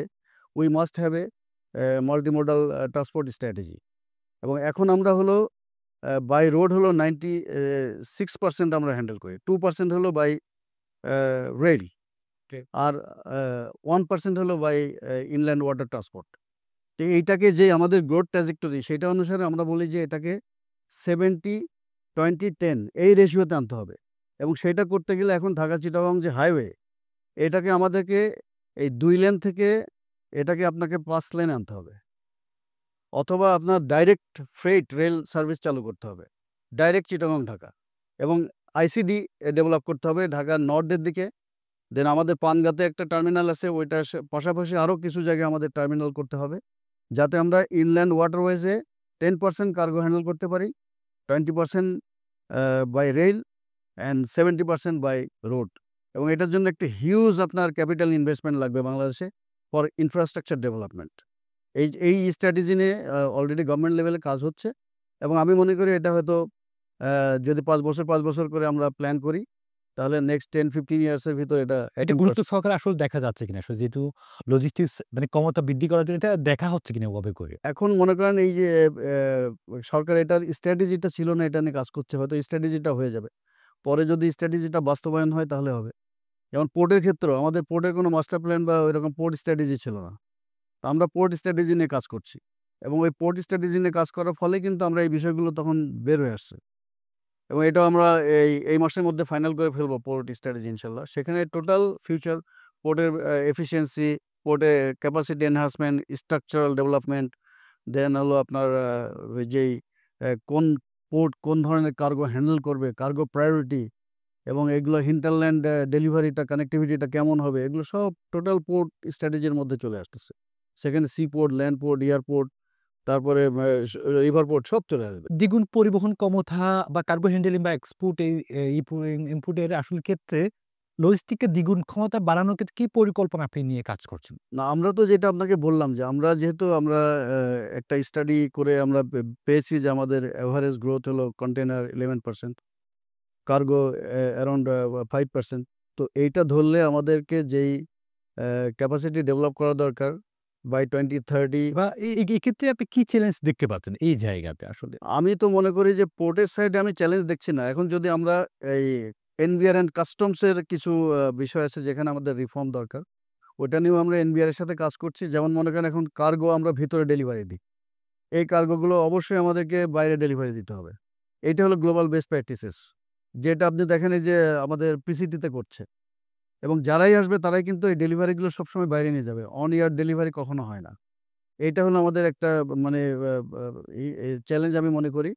we must have a multimodal transport strategy. এবং এখন আমরা হলো বাই রোড হলো 96% আমরা হ্যান্ডেল করি, 2% হলো বাই রেল, আর 1% হলো বাই ইনল্যান্ড ওয়াটার ট্রান্সপোর্ট। তো এইটাকে যে আমাদের গ্রোথ ট্র্যাজেক্টরি, সেটা অনুসারে আমরা বলি যে এটাকে 70-20-10 এই রেশিওতে আনতে হবে। এবং সেটা করতে গেলে এখন ঢাকা চিটাগং যে হাইওয়ে, এটাকে আমাদেরকে এই 2 লেন থেকে এটাকে আপনাকে 5 লেনে আনতে হবে, অথবা আপনার ডাইরেক্ট ফ্রেট রেল সার্ভিস চালু করতে হবে, ডাইরেক্ট চিটাগং ঢাকা, এবং আইসিডি ডেভেলপ করতে হবে ঢাকার নর্থের দিকে। দেন আমাদের পানগাতে একটা টার্মিনাল আছে, ওইটার পাশাপাশি আরও কিছু জায়গায় আমাদের টার্মিনাল করতে হবে, যাতে আমরা ইনল্যান্ড ওয়াটারওয়েজে 10% কার্গো হ্যান্ডেল করতে পারি, 20% by rail and 70% by road. এবং এটার জন্য একটা হিউজ আপনার ক্যাপিটাল ইনভেস্টমেন্ট লাগবে বাংলাদেশে ফর ইনফ্রাস্ট্রাকচার ডেভেলপমেন্ট। এই স্ট্র্যাটেজি নিয়ে অলরেডি গভর্নমেন্ট লেভেলে কাজ হচ্ছে এবং আমি মনে করি এটা হয়তো যদি ৫ বছর করে আমরা প্ল্যান করি, তাহলে নেক্সট 10-15 ইয়ার্সের ভিতর এটা এটা গুরুত্ব সহকারে আসলে দেখা যাচ্ছে কিনা? আসলে যেহেতু লজিস্টিক্স মানে ক্ষমতা বৃদ্ধি করার জন্য এটা দেখা হচ্ছে কিনা ওভাবে করে? এখন মনে করেন এই যে সরকার এটার স্ট্র্যাটেজিটা ছিল না, এটা নিয়ে কাজ করছে। হয়তো স্ট্র্যাটেজিটা হয়ে যাবে। পরে যদি স্ট্র্যাটেজিটা বাস্তবায়ন হয় তাহলে হবে। যেমন পোর্টের ক্ষেত্রেও আমাদের পোর্টের কোনো মাস্টার প্ল্যান বা ওইরকম পোর্ট স্ট্র্যাটেজি ছিল না। তো আমরা পোর্ট স্ট্র্যাটেজি নিয়ে কাজ করছি এবং ওই পোর্ট স্ট্র্যাটেজি নিয়ে কাজ করার ফলে কিন্তু আমরা এই বিষয়গুলো তখন বের হয়ে আসছে এবং এটাও আমরা এই মাসের মধ্যে ফাইনাল করে ফেলবো পোর্ট স্ট্র্যাটেজি ইনশাল্লাহ। সেখানে টোটাল ফিউচার পোর্টের এফিসিয়েন্সি, পোর্টের ক্যাপাসিটি এনহান্সমেন্ট, স্ট্রাকচারাল ডেভেলপমেন্ট, দেন হলো আপনার ওই যেই কোন পোর্ট কোন ধরনের কার্গো হ্যান্ডেল করবে, কার্গো প্রায়োরিটি এবং এগুলো হিন্টারল্যান্ড ডেলিভারিটা কানেক্টিভিটিটা কেমন হবে, এগুলো সব টোটাল পোর্ট স্ট্র্যাটেজির মধ্যে চলে আসতেছে। সেখানে sea port, land port, airport, তারপরে রিভার পোর্ট সব চলে আসবে। দ্বিগুণ পরিবহন ক্ষমতা বা কার্গো হ্যান্ডেলিং বা এক্সপোর্ট ইম্পোর্টের আসল ক্ষেত্রে লজিস্টিকের দ্বিগুণ ক্ষমতা বাড়ানোর ক্ষেত্রে কি পরিকল্পনা আপনি নিয়ে কাজ করছেন? না, আমরা তো যেটা আপনাকে বললাম যে আমরা যেহেতু একটা স্টাডি করে আমরা পেয়েছি যে আমাদের এভারেজ গ্রোথ হলো কন্টেনার 11%, কার্গো অ্যারাউন্ড 5%। তো এইটা ধরলে আমাদেরকে যেই ক্যাপাসিটি ডেভেলপ করা দরকার বাই 2030, বা এক্ষেত্রে আপনি কি চ্যালেঞ্জ দেখতে পাচ্ছেন এই জায়গাতে আসলে? আমি তো মনে করি যে পোর্টের সাইডে আমি চ্যালেঞ্জ দেখছি না। এখন যদি আমরা এই এনবিআর অ্যান্ড কাস্টমসের কিছু বিষয় আছে যেখানে আমাদের রিফর্ম দরকার, ওটা নিয়েও আমরা এনবিআর এর সাথে কাজ করছি। যেমন মনে করেন এখন কার্গো আমরা ভিতরে ডেলিভারি দিই। এই কার্গোগুলো অবশ্যই আমাদেরকে বাইরে ডেলিভারি দিতে হবে। এইটা হলো গ্লোবাল বেস্ট প্র্যাকটিসেস, যেটা আপনি দেখেন এই যে আমাদের পিসিটিতে করছে এবং যারাই আসবে তারাই কিন্তু এই ডেলিভারিগুলো সবসময় বাইরে নিয়ে যাবে। অন ইয়ার ডেলিভারি কখনো হয় না। এইটা হলো আমাদের একটা মানে চ্যালেঞ্জ আমি মনে করি।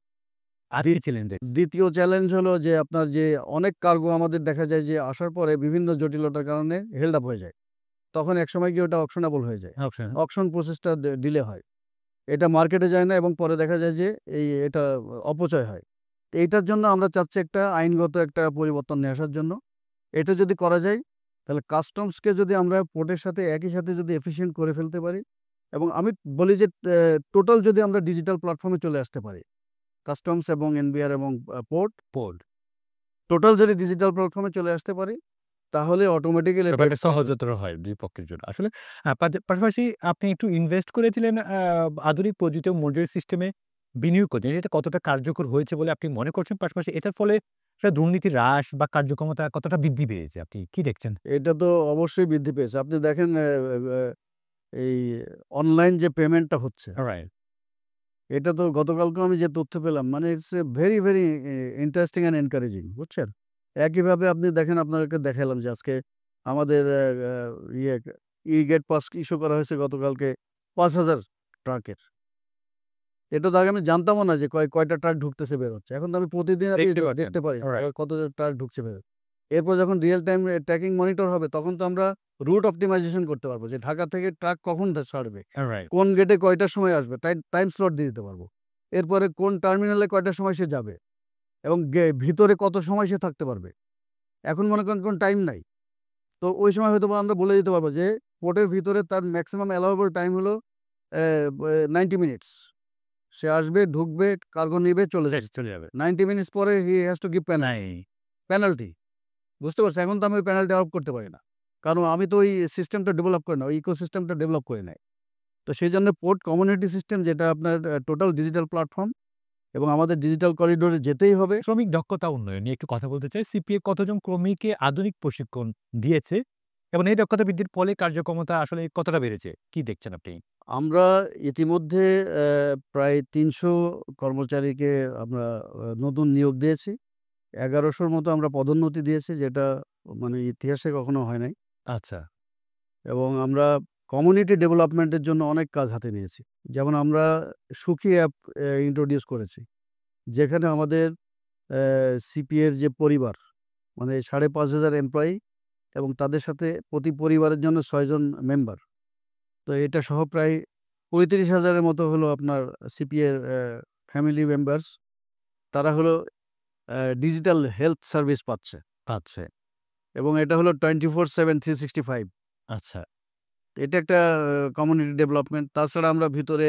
আর কি চ্যালেঞ্জ? দ্বিতীয় চ্যালেঞ্জ হলো যে আপনার যে অনেক কার্গো আমাদের দেখা যায় যে আসার পরে বিভিন্ন জটিলতার কারণে হেল্ড আপ হয়ে যায়। তখন একসময় গিয়ে ওটা অকশনেবল হয়ে যায়। অপশন অকশন প্রসেসটা ডিলে হয়। এটা মার্কেটে যায় না এবং পরে দেখা যায় যে এটা অপচয় হয়। তো এইটার জন্য আমরা চাচ্ছি একটা আইনগত একটা পরিবর্তন নিয়ে আসার জন্য। এটা যদি করা যায় তাহলে কাস্টমসকে যদি আমরা পোর্টের সাথে একই সাথে যদি এফিশিয়েন্ট করে ফেলতে পারি এবং আমি বলি যে টোটাল যদি আমরা ডিজিটাল প্ল্যাটফর্মে চলে আসতে পারি, কাস্টমস এবং এনবিআর এবং পোর্ট টোটাল যদি ডিজিটাল প্ল্যাটফর্মে চলে আসতে পারি তাহলে অটোমেটিক্যালি ব্যাপারটা সহজতর হয় ২ পক্ষের জন্য। আসলে পাশাপাশি আপনি একটু ইনভেস্ট করেছিলেন আধুনিক প্রযুক্তি ও মডেল সিস্টেমে বিনিয়োগ করছেন। এটা কতটা কার্যকর হয়েছে বলে আপনি মনে করছেন? পাশাপাশি এটার ফলে দুর্নীতি হ্রাস বা কার্যক্ষমতা কতটা বৃদ্ধি পেয়েছে? আপনি কি দেখছেন? এটা তো অবশ্যই বৃদ্ধি পেয়েছে। আপনি দেখেন এই অনলাইন যে পেমেন্টটা হচ্ছে, রাইট। এটা তো গতকালকেও আমি যে তথ্য পেলাম মানে it's a very, very interesting and encouraging, বুঝছেন? একইভাবে আপনি দেখেন আপনাদেরকে দেখালাম যে আজকে আমাদের ইয়ে ই-গেট পাস ইস্যু করা হয়েছে গতকালকে ৫,০০০ ট্রাকের। এটা তো আগে আমি জানতামও না যে কয়টা ট্রাক ঢুকতেছে বের হচ্ছে। এখন তো আমি প্রতিদিন দেখতে পাচ্ছেন। দেখতে পারি রাইট। কত ট্রাক ঢুকছে বের হচ্ছে। এরপর যখন রিয়েল টাইম ট্র্যাকিং মনিটর হবে তখন তো আমরা রুট অপটিমাইজেশন করতে পারবো যে ঢাকা থেকে ট্রাক কখন ছাড়বে, রাইট। কোন গেটে কয়টার সময় আসবে, টাইম স্লট দিয়ে দিতে পারবো। এরপরে কোন টার্মিনালে কয়টার সময় সে যাবে এবং ভিতরে কত সময় সে থাকতে পারবে। এখন মনে করেন কোন টাইম নাই। তো ওই সময় হয়তোবা আমরা বলে দিতে পারবো যে পোর্টের ভিতরে তার ম্যাক্সিমাম অ্যালাউয়েবল টাইম হলো 90 মিনিটস। সে আসবে, ঢুকবে, কার্গো নিবে, চলে যাবে। চলে যাবে। 90 মিনিটস পরে হি হ্যাজ টু গিভ নাই। পেনাল্টি। বুঝতে পারছেন? এখন তো আমি ওই পেনাল্টি আরোপ করতে পারি না। কারণ আমি তো ওই সিস্টেমটা ডেভেলপ করি না, ওই ইকোসিস্টেমটা ডেভেলপ করে নাই। তো সেইজন্য পোর্ট কমিউনিটি সিস্টেম যেটা আপনার টোটাল ডিজিটাল প্ল্যাটফর্ম এবং আমাদের ডিজিটাল করিডোরে যেতেই হবে। শ্রমিক দক্ষতা উন্নয়ন নিয়ে একটু কথা বলতে চাই। সিপিএ কতজন কর্মীকে আধুনিক প্রশিক্ষণ দিয়েছে এবং এই দক্ষতা বৃদ্ধির ফলে কার্যক্ষমতা আসলে কতটা বেড়েছে? কি দেখছেন আপনি? আমরা ইতিমধ্যে প্রায় ৩০০ কর্মচারীকে আমরা নতুন নিয়োগ দিয়েছি। ১১০০-র মতো আমরা পদোন্নতি দিয়েছি, যেটা মানে ইতিহাসে কখনো হয় নাই। আচ্ছা। এবং আমরা কমিউনিটি ডেভেলপমেন্টের জন্য অনেক কাজ হাতে নিয়েছি। যেমন আমরা সুখী অ্যাপ ইন্ট্রোডিউস করেছি। যেখানে আমাদের সিপিএর যে পরিবার মানে ৫,৫০০ এমপ্লয়ি এবং তাদের সাথে প্রতি পরিবারের জন্য ৬ জন মেম্বার। তো এটা সহ প্রায় ৩৫,০০০ এর মতো হলো আপনার সিপিএর ফ্যামিলি মেম্বার্স। তারা হলো ডিজিটাল হেলথ সার্ভিস পাচ্ছে এবং এটা হলো 24/7 365। আচ্ছা। এটা একটা কমিউনিটি ডেভেলপমেন্ট। তাছাড়া আমরা ভিতরে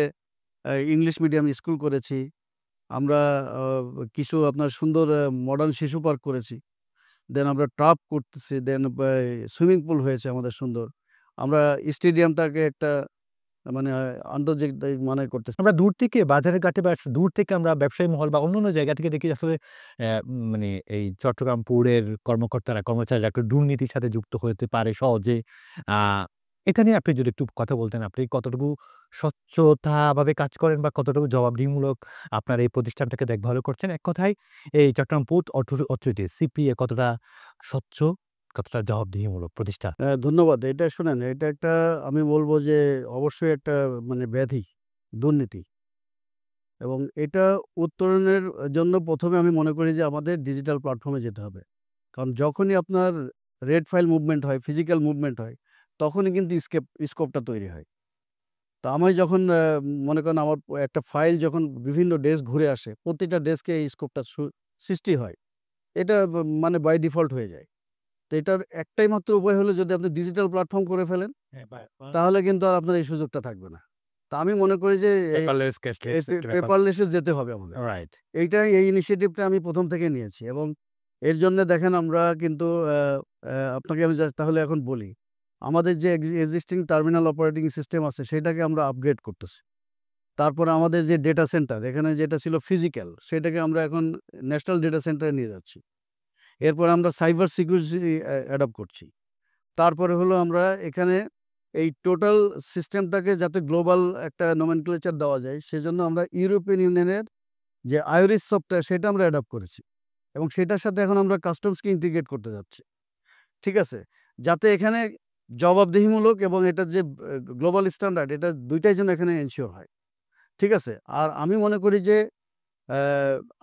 ইংলিশ মিডিয়াম স্কুল করেছি। আমরা কিছু আপনার সুন্দর মডার্ন শিশু পার্ক করেছি। দেন আমরা ট্রাপ করতেছি। দেন সুইমিং পুল হয়েছে আমাদের সুন্দর। আমরা স্টেডিয়ামটাকে একটা মানে আন্তর্জাতিক মানের করতেছি। আমরা দূর থেকে বাজারে ঘাটে বা দূর থেকে আমরা ব্যবসায়ী মহল বা অন্যান্য জায়গা থেকে দেখি আসলে মানে এই চট্টগ্রাম পুরের কর্মকর্তারা, কর্মচারীরা একটু দুর্নীতির সাথে যুক্ত হতে পারে সহজে। আ এটা নিয়ে আপনি যদি একটু কথা বলতেন, আপনি কতটুকু স্বচ্ছতাভাবে কাজ করেন বা কতটুকু জবাবদিহিমূলক আপনার এই প্রতিষ্ঠানটাকে দেখভালও করছেন? এক কথায় এই চট্টগ্রাম পোর্ট অথরিটি সিপিএ কতটা স্বচ্ছ, কতটা জবাবদিহিমূলক প্রতিষ্ঠান? ধন্যবাদ। এটা শোনেন, এটা একটা আমি বলব যে অবশ্যই একটা মানে ব্যাধি, দুর্নীতি। এবং এটা উত্তরণের জন্য ১ম এ আমি মনে করি যে আমাদের ডিজিটাল প্ল্যাটফর্মে যেতে হবে। কারণ যখনই আপনার রেড ফাইল মুভমেন্ট হয়, ফিজিক্যাল মুভমেন্ট হয়, তখনই কিন্তু স্কোপটা তৈরি হয়। তো আমি যখন মনে করেন আমার একটা ফাইল যখন বিভিন্ন ডেস্ক ঘুরে আসে, প্রতিটা ডেস্কে এই স্কোপটা সৃষ্টি হয়। এটা মানে বাই ডিফল্ট হয়ে যায়। তো এটার একটাই মাত্র উপায় হলো যদি আপনি ডিজিটাল প্ল্যাটফর্ম করে ফেলেন, তাহলে কিন্তু আর আপনার এই সুযোগটা থাকবে না। তা আমি মনে করি যে পেপারলেস, ক্যাশলেস একটা ব্যাপার। পেপারলেসে যেতে হবে আমাদের। রাইট। এই ইনিশিয়েটিভটা আমি ১ম থেকে নিয়েছি এবং এর জন্য দেখেন আমরা কিন্তু আপনাকে আমি জাস্ট তাহলে এখন বলি। আমাদের যে এক্সিস্টিং টার্মিনাল অপারেটিং সিস্টেম আছে সেটাকে আমরা আপগ্রেড করতেছি। তারপরে আমাদের যে ডেটা সেন্টার এখানে যেটা ছিল ফিজিক্যাল সেটাকে আমরা এখন ন্যাশনাল ডেটা সেন্টারে নিয়ে যাচ্ছি। এরপর আমরা সাইবার সিকিউরিটি অ্যাডপ্ট করছি। তারপরে হলো আমরা এখানে এই টোটাল সিস্টেমটাকে যাতে গ্লোবাল একটা নোমেনক্লেচার দেওয়া যায় সেজন্য আমরা ইউরোপিয়ান ইউনিয়নের যে আইরিস সফটওয়্যার সেটা আমরা অ্যাডপ্ট করেছি এবং সেটার সাথে এখন আমরা কাস্টমসকে ইন্টিগ্রেট করতে যাচ্ছি। ঠিক আছে? যাতে এখানে জবাবদিহিমূলক এবং এটার যে গ্লোবাল স্ট্যান্ডার্ড এটা ২ টাই যেন এখানে এনশিওর হয়। ঠিক আছে? আর আমি মনে করি যে অ্যা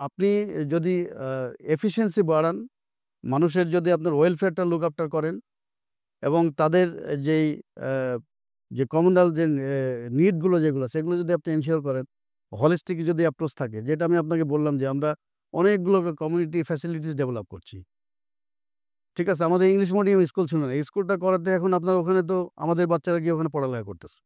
আপনি যদি এফিশিয়েন্সি বাড়ান, মানুষের যদি আপনার ওয়েলফেয়ারটা লুক আফটার করেন এবং তাদের যেই যে কমিউনাল যে নিডগুলো যেগুলো সেগুলো যদি আপনি এনশিওর করেন, হলিস্টিক যদি অ্যাপ্রোচ থাকে, যেটা আমি আপনাকে বললাম যে আমরা অনেকগুলো কমিউনিটি ফ্যাসিলিটিস ডেভেলপ করছি। ঠিক আছে? আমাদের ইংলিশ মিডিয়াম স্কুল ছিল না। এই স্কুলটা করাতে এখন আপনার ওখানে তো আমাদের বাচ্চারা গিয়ে ওখানে পড়ালেখা করতেছে।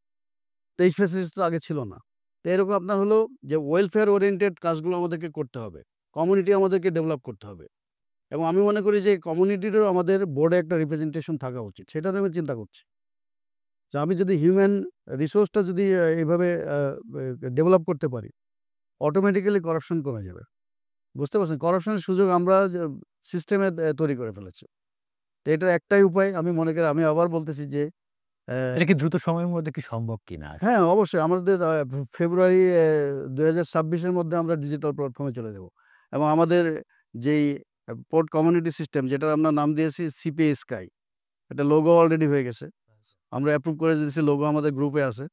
তো এই ফ্যাসিলিটিস তো আগে ছিল না। তো এরকম আপনার হলো যে ওয়েলফেয়ার ওরিয়েন্টেড কাজগুলো আমাদেরকে করতে হবে। কমিউনিটি আমাদেরকে ডেভেলপ করতে হবে। এবং আমি মনে করি যে কমিউনিটিরও আমাদের বোর্ডে একটা রিপ্রেজেন্টেশন থাকা উচিত। সেটা নিয়ে আমি চিন্তা করছি। যে আমি যদি হিউম্যান রিসোর্সটা যদি এইভাবে ডেভেলপ করতে পারি, অটোমেটিক্যালি করাপশন কমে যাবে। বুঝতে পারছেন? করাপশনের সুযোগ আমরা সিস্টেমে তৈরি করে ফেলেছি। তো এটার একটাই উপায় আমি মনে করি, আমি আবার বলতেছি যে এটা কি দ্রুত সময়ের মধ্যে কি সম্ভব কিনা? হ্যাঁ, অবশ্যই আমাদের ফেব্রুয়ারি ২০২৬ এর মধ্যে আমরা ডিজিটাল প্ল্যাটফর্মে চলে যাব। এবং আমাদের যেই পোর্ট কমিউনিটি সিস্টেম যেটার আমরা নাম দিয়েছি সিপিএ স্কাই, এটা লোগো অলরেডি হয়ে গেছে। আমরা অ্যাপ্রুভ করে দিয়েছি, লোগো আমাদের গ্রুপে আছে।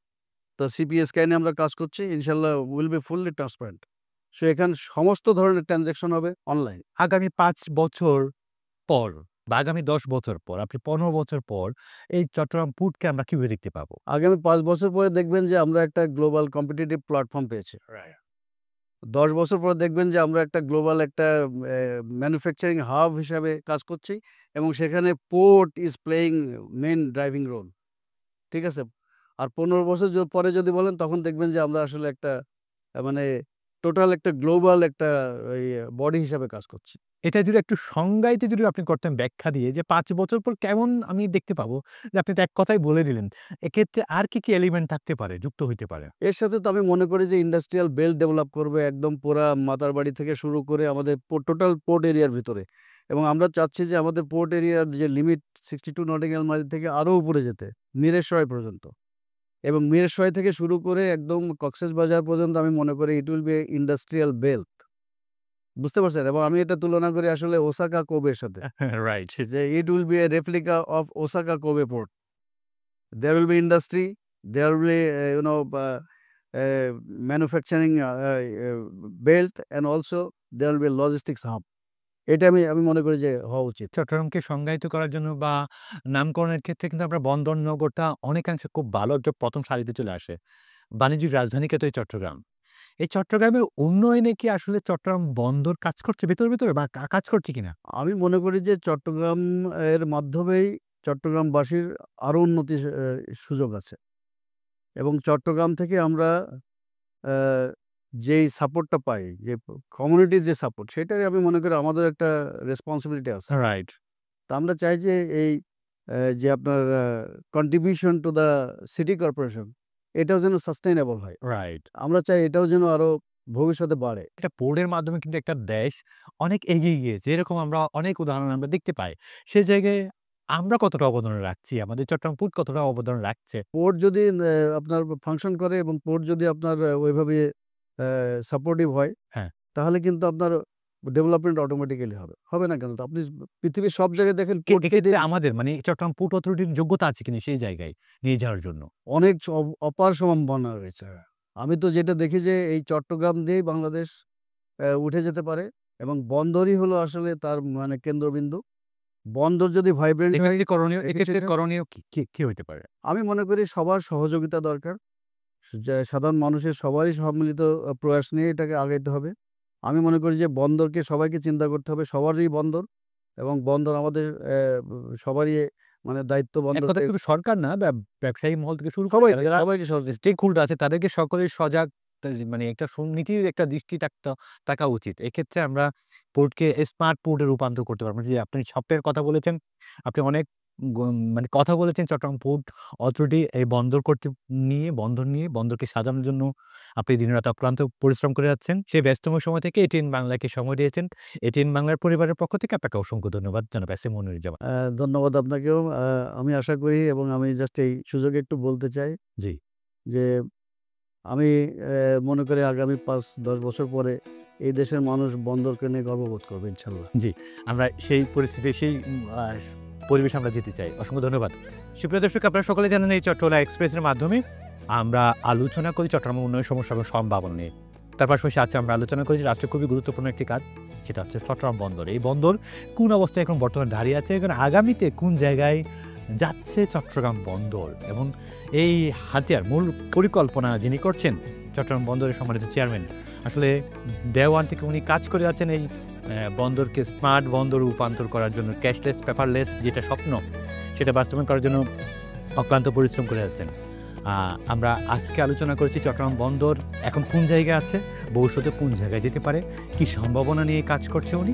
তো সিপিএ স্কাই নিয়ে আমরা কাজ করছি। ইনশাআল্লাহ will be fully transparent. So এখানে সমস্ত ধরনের ট্রান্সেকশন হবে অনলাইন। আগামী ৫ বছর পর বা আগামী ১০ বছর পর, আপনি ১৫ বছর পর এই চট্টগ্রাম পোর্টকে আমরা কিভাবে দেখতে পাবো? আগামী ৫ বছর পরে দেখবেন যে আমরা একটা গ্লোবাল কম্পিটিটিভ প্ল্যাটফর্ম পেয়েছি। ১০ বছর পরে দেখবেন যে আমরা একটা গ্লোবাল একটা ম্যানুফ্যাকচারিং হাব হিসাবে কাজ করছি এবং সেখানে port is playing main driving role. ঠিক আছে? আর ১৫ বছর পরে যদি বলেন তখন দেখবেন যে আমরা আসলে একটা মানে টোটাল একটা গ্লোবাল একটা ওই বডি হিসাবে কাজ করছি। এটা যদি একটু সংজ্ঞায়িত যদি আপনি করতেন ব্যাখ্যা দিয়ে যে ৫ বছর পর কেমন আমি দেখতে পাবো? যে আপনি তো এক কথায় বলে দিলেন। এক্ষেত্রে আর কি এলিমেন্ট থাকতে পারে, যুক্ত হইতে পারে? এর সাথে তো আমি মনে করি যে ইন্ডাস্ট্রিয়াল বেল্ট ডেভেলপ করবে একদম পুরা মাতারবাড়ি থেকে শুরু করে আমাদের টোটাল পোর্ট এরিয়ার ভিতরে। এবং আমরা চাচ্ছি যে আমাদের পোর্ট এরিয়ার যে লিমিট 62 নটিক্যাল মাইল থেকে আরও উপরে যেতে, মিরেসরাই পর্যন্ত। এবং মিরসরাই থেকে শুরু করে একদম কক্সবাজার পর্যন্ত আমি মনে করি ইট উইল বি ইন্ডাস্ট্রিয়াল বেল্ট। বুঝতে পারছেন? এবং আমি এটা তুলনা করি আসলে ওসাকা কোবের সাথে। রাইট। যে it will be a replica of Osaka Kobe port. There will be industry, there will be manufacturing belt and also there will be logistics hub. এটা আমি মনে করি যে হওয়া উচিত। চট্টগ্রামকে সংজ্ঞায়িত করার জন্য বা নামকরণের ক্ষেত্রে কিন্তু আমরা বন্দর নগরটা অনেকাংশে খুব ভালো একটা ১ম সারিতে চলে আসে। বাণিজ্যিক রাজধানী তো এই চট্টগ্রাম। এই চট্টগ্রামের উন্নয়নে কি আসলে চট্টগ্রাম বন্দর কাজ করছে ভেতরে বা কাজ করছে কিনা? আমি মনে করি যে চট্টগ্রাম এর মাধ্যমেই চট্টগ্রামবাসীর আরও উন্নতির সুযোগ আছে। এবং চট্টগ্রাম থেকে আমরা যেই সাপোর্টটা পাই, যে কমিউনিটির যে সাপোর্ট, সেটাই আমি মনে করি আমাদের একটা রেসপন্সিবিলিটি আছে। রাইট। তো আমরা চাই যে এই যে আপনার contribution to the city corporation, এটাও যেন সাস্টেইনেবল হয়। রাইট। আমরা চাই এটাও যেন আরো ভবিষ্যতে বাড়ে। একটা পোর্টের মাধ্যমে কিন্তু একটা দেশ অনেক এগিয়ে গিয়েছে। এরকম আমরা অনেক উদাহরণ আমরা দেখতে পাই। সেই জায়গায় আমরা কতটা অবদান রাখছি? আমাদের চট্টগ্রাম পোর্ট কতটা অবদান রাখছে? পোর্ট যদি আপনার ফাংশন করে এবং পোর্ট যদি আপনার ওইভাবে সাপোর্টিভ হয়, হ্যাঁ। তাহলে কিন্তু আপনার ডেভেলপমেন্ট অটোমেটিক্যালি হবে। হবে না কেন? তো আপনি পৃথিবীর সব জায়গায় দেখেন পোর্টকে এক্ষেত্রে আমাদের মানে চট্টগ্রাম পোর্ট অথরিটির যোগ্যতা আছে কিনা সেই জায়গায় নিয়ে যাওয়ার জন্য? অনেক অপার সম্ভাবনা রয়েছে। আমি তো যেটা দেখি যে এই চট্টগ্রাম দিয়েই বাংলাদেশ উঠে যেতে পারে এবং বন্দরই হলো আসলে তার মানে কেন্দ্রবিন্দু। বন্দর যদি ভাইব্রেন্ট হয়, এক্ষেত্রে করণীয় কি হইতে পারে? আমি মনে করি সবার সহযোগিতা দরকার। যে সাধারণ মানুষের সবারই সম্মিলিত প্রয়াস নিয়ে এটাকে আগাইতে হবে। আমি মনে করি যে বন্দরকে সবাইকে চিন্তা করতে হবে, সবারই বন্দর এবং বন্দর আমাদের সবারই মানে দায়িত্ব এক বন্দর। কথায় শুধু সরকার না, ব্যবসায়ী মহল থেকে শুরু সবাই করে যারা সবাইকে সহযোগিতা। স্টেক হোল্ডার আছে তাদেরকে সকলের সজাগ মানে একটা নীতির একটা দৃষ্টি থাকা উচিত। এক্ষেত্রে আমরা পোর্টকে স্মার্ট পোর্টে রূপান্তর করতে পারবো। যে আপনি সফটওয়্যার কথা বলেছেন, আপনি অনেক মানে কথা বলেছেন চট্টগ্রাম পোর্ট অথরিটি এই বন্দর নিয়ে বন্দরকে সাজানোর জন্য আপনি দিনরাত অক্লান্ত পরিশ্রম করে যাচ্ছেন। সেই ব্যস্তম সময় থেকে এটিএন বাংলাকে সময় দিয়েছেন। এটিএন বাংলার পরিবারের পক্ষ থেকে আপনাকে অসংখ্য ধন্যবাদ জনাব এস এম মনিরুজ্জামান। ধন্যবাদ আপনাকেও। আমি আশা করি এবং আমি জাস্ট এই সুযোগে একটু বলতে চাই জি। যে আমি মনে করি আগামী ৫-১০ বছর পরে এই দেশের মানুষ বন্দরকে নিয়ে গর্ববোধ করবে ইনশাল্লাহ। জি, আমরা সেই পরিস্থিতি সেই পরিবেশ আমরা যেতে চাই। অসংখ্য ধন্যবাদ। সুপ্রিয় দর্শক, আপনারা সকলে জানেন এই চট্টগ্রাম এক্সপ্রেসের মাধ্যমে আমরা আলোচনা করি চট্টগ্রাম উন্নয়ন সমস্যা এবং সম্ভাবনা নিয়ে। তার পাশাপাশি আজকে আমরা আলোচনা করি রাষ্ট্রের খুবই গুরুত্বপূর্ণ একটি কাজ, সেটা হচ্ছে চট্টগ্রাম বন্দর। এই বন্দর কোন অবস্থায় এখন বর্তমানে দাঁড়িয়ে আছে এবং আগামীতে কোন জায়গায় যাচ্ছে চট্টগ্রাম বন্দর, এবং এই হাতিয়ার মূল পরিকল্পনা যিনি করছেন চট্টগ্রাম বন্দরের সম্মানিত চেয়ারম্যান, আসলে দেওয়ান থেকে উনি কাজ করে যাচ্ছেন এই বন্দরকে স্মার্ট বন্দর রূপান্তর করার জন্য, ক্যাশলেস পেপারলেস যেটা স্বপ্ন সেটা বাস্তবায়ন করার জন্য অক্লান্ত পরিশ্রম করে যাচ্ছেন। আমরা আজকে আলোচনা করেছি চট্টগ্রাম বন্দর এখন কোন জায়গায় আছে, ভবিষ্যতে কোন জায়গায় যেতে পারে, কি সম্ভাবনা নিয়ে কাজ করছে উনি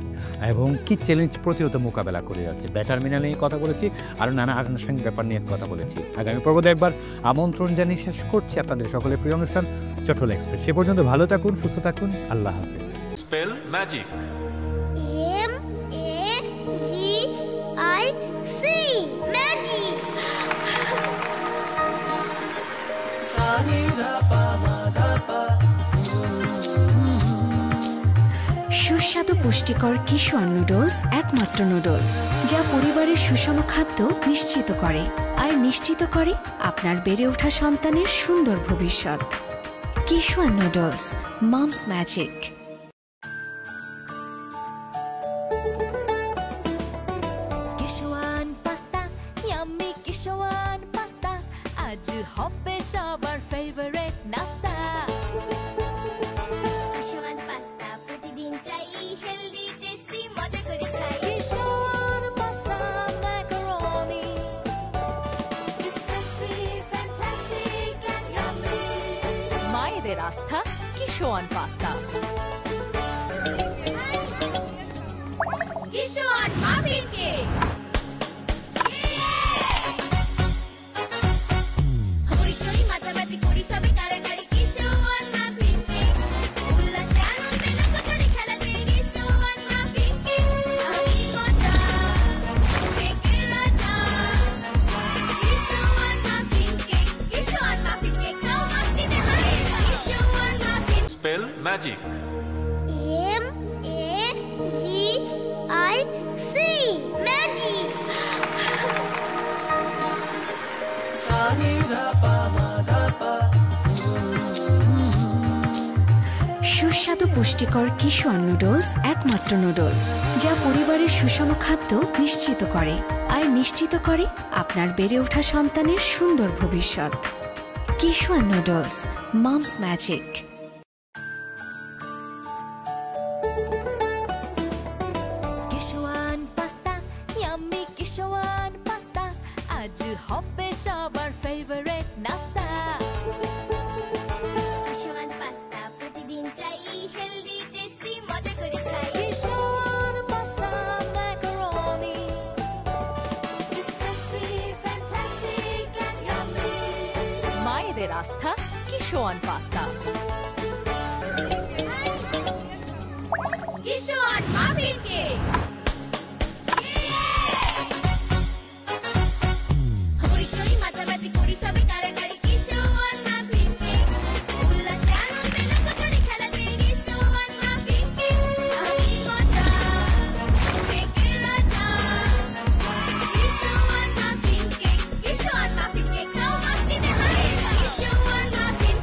এবং কি চ্যালেঞ্জ প্রতিহত মোকাবেলা করে যাচ্ছে। টার্মিনাল নিয়ে কথা বলেছি, আরও নানা আনুষঙ্গিক ব্যাপার নিয়ে কথা বলেছি। আগামী পর্বতে একবার আমন্ত্রণ জানিয়ে শেষ করছি আপনাদের সকলের প্রিয় অনুষ্ঠান চট্টগ্রাম এক্সপ্রেস। সে পর্যন্ত ভালো থাকুন, সুস্থ থাকুন, আল্লাহ হাফেজ। Spell magic. MAGIC magic. সুস্বাদু পুষ্টিকর কিশোর নুডলস একমাত্র নুডলস যা পরিবারের সুষম খাদ্য নিশ্চিত করে আর নিশ্চিত করে আপনার বেড়ে ওঠা সন্তানের সুন্দর ভবিষ্যৎ। কিশোর noodles, moms magic. Kishwan pasta, yummy Kishwan pasta, আজ হবে সবার ফেভারিট নাস্তা। কিশোয়ান পাস্তা প্রতিদিন চাই, হেলদি টেস্টি মজা করে খাই। Kishwan pasta macaroni, It's tasty, fantastic and yummy. মায়েদের আস্থা Kishwan pasta. Kishwan muffin cake. হইচই মাতামাতি করি সবে কারাকারি, কিশোয়ান মাফিন কেক। উল্লাসে আনন্দে লোকজনে খেলাতে, কিশোয়ান মাফিন কেক। আমি মজা, কেকের রাজা। Kishwan muffin cake, Kishwan muffin cake, নাও মাস্তিতে হারিয়ে যাও। Kishwan muffin. Spell magic. MAGIC magic. সুস্বাদু পুষ্টিকর কিশোর নুডলস একমাত্র নুডলস যা পরিবারের সুষম খাদ্য নিশ্চিত করে আর নিশ্চিত করে আপনার বেড়ে ওঠা সন্তানের সুন্দর ভবিষ্যৎ। কিশোর noodles, moms magic. Kishwan pasta, yummy Kishwan pasta, আজ হবে সবার ফেভারিট নাস্তা। কিশোয়ান পাস্তা প্রতিদিন আমাদের আস্থা কিশোয়ান পাস্তা।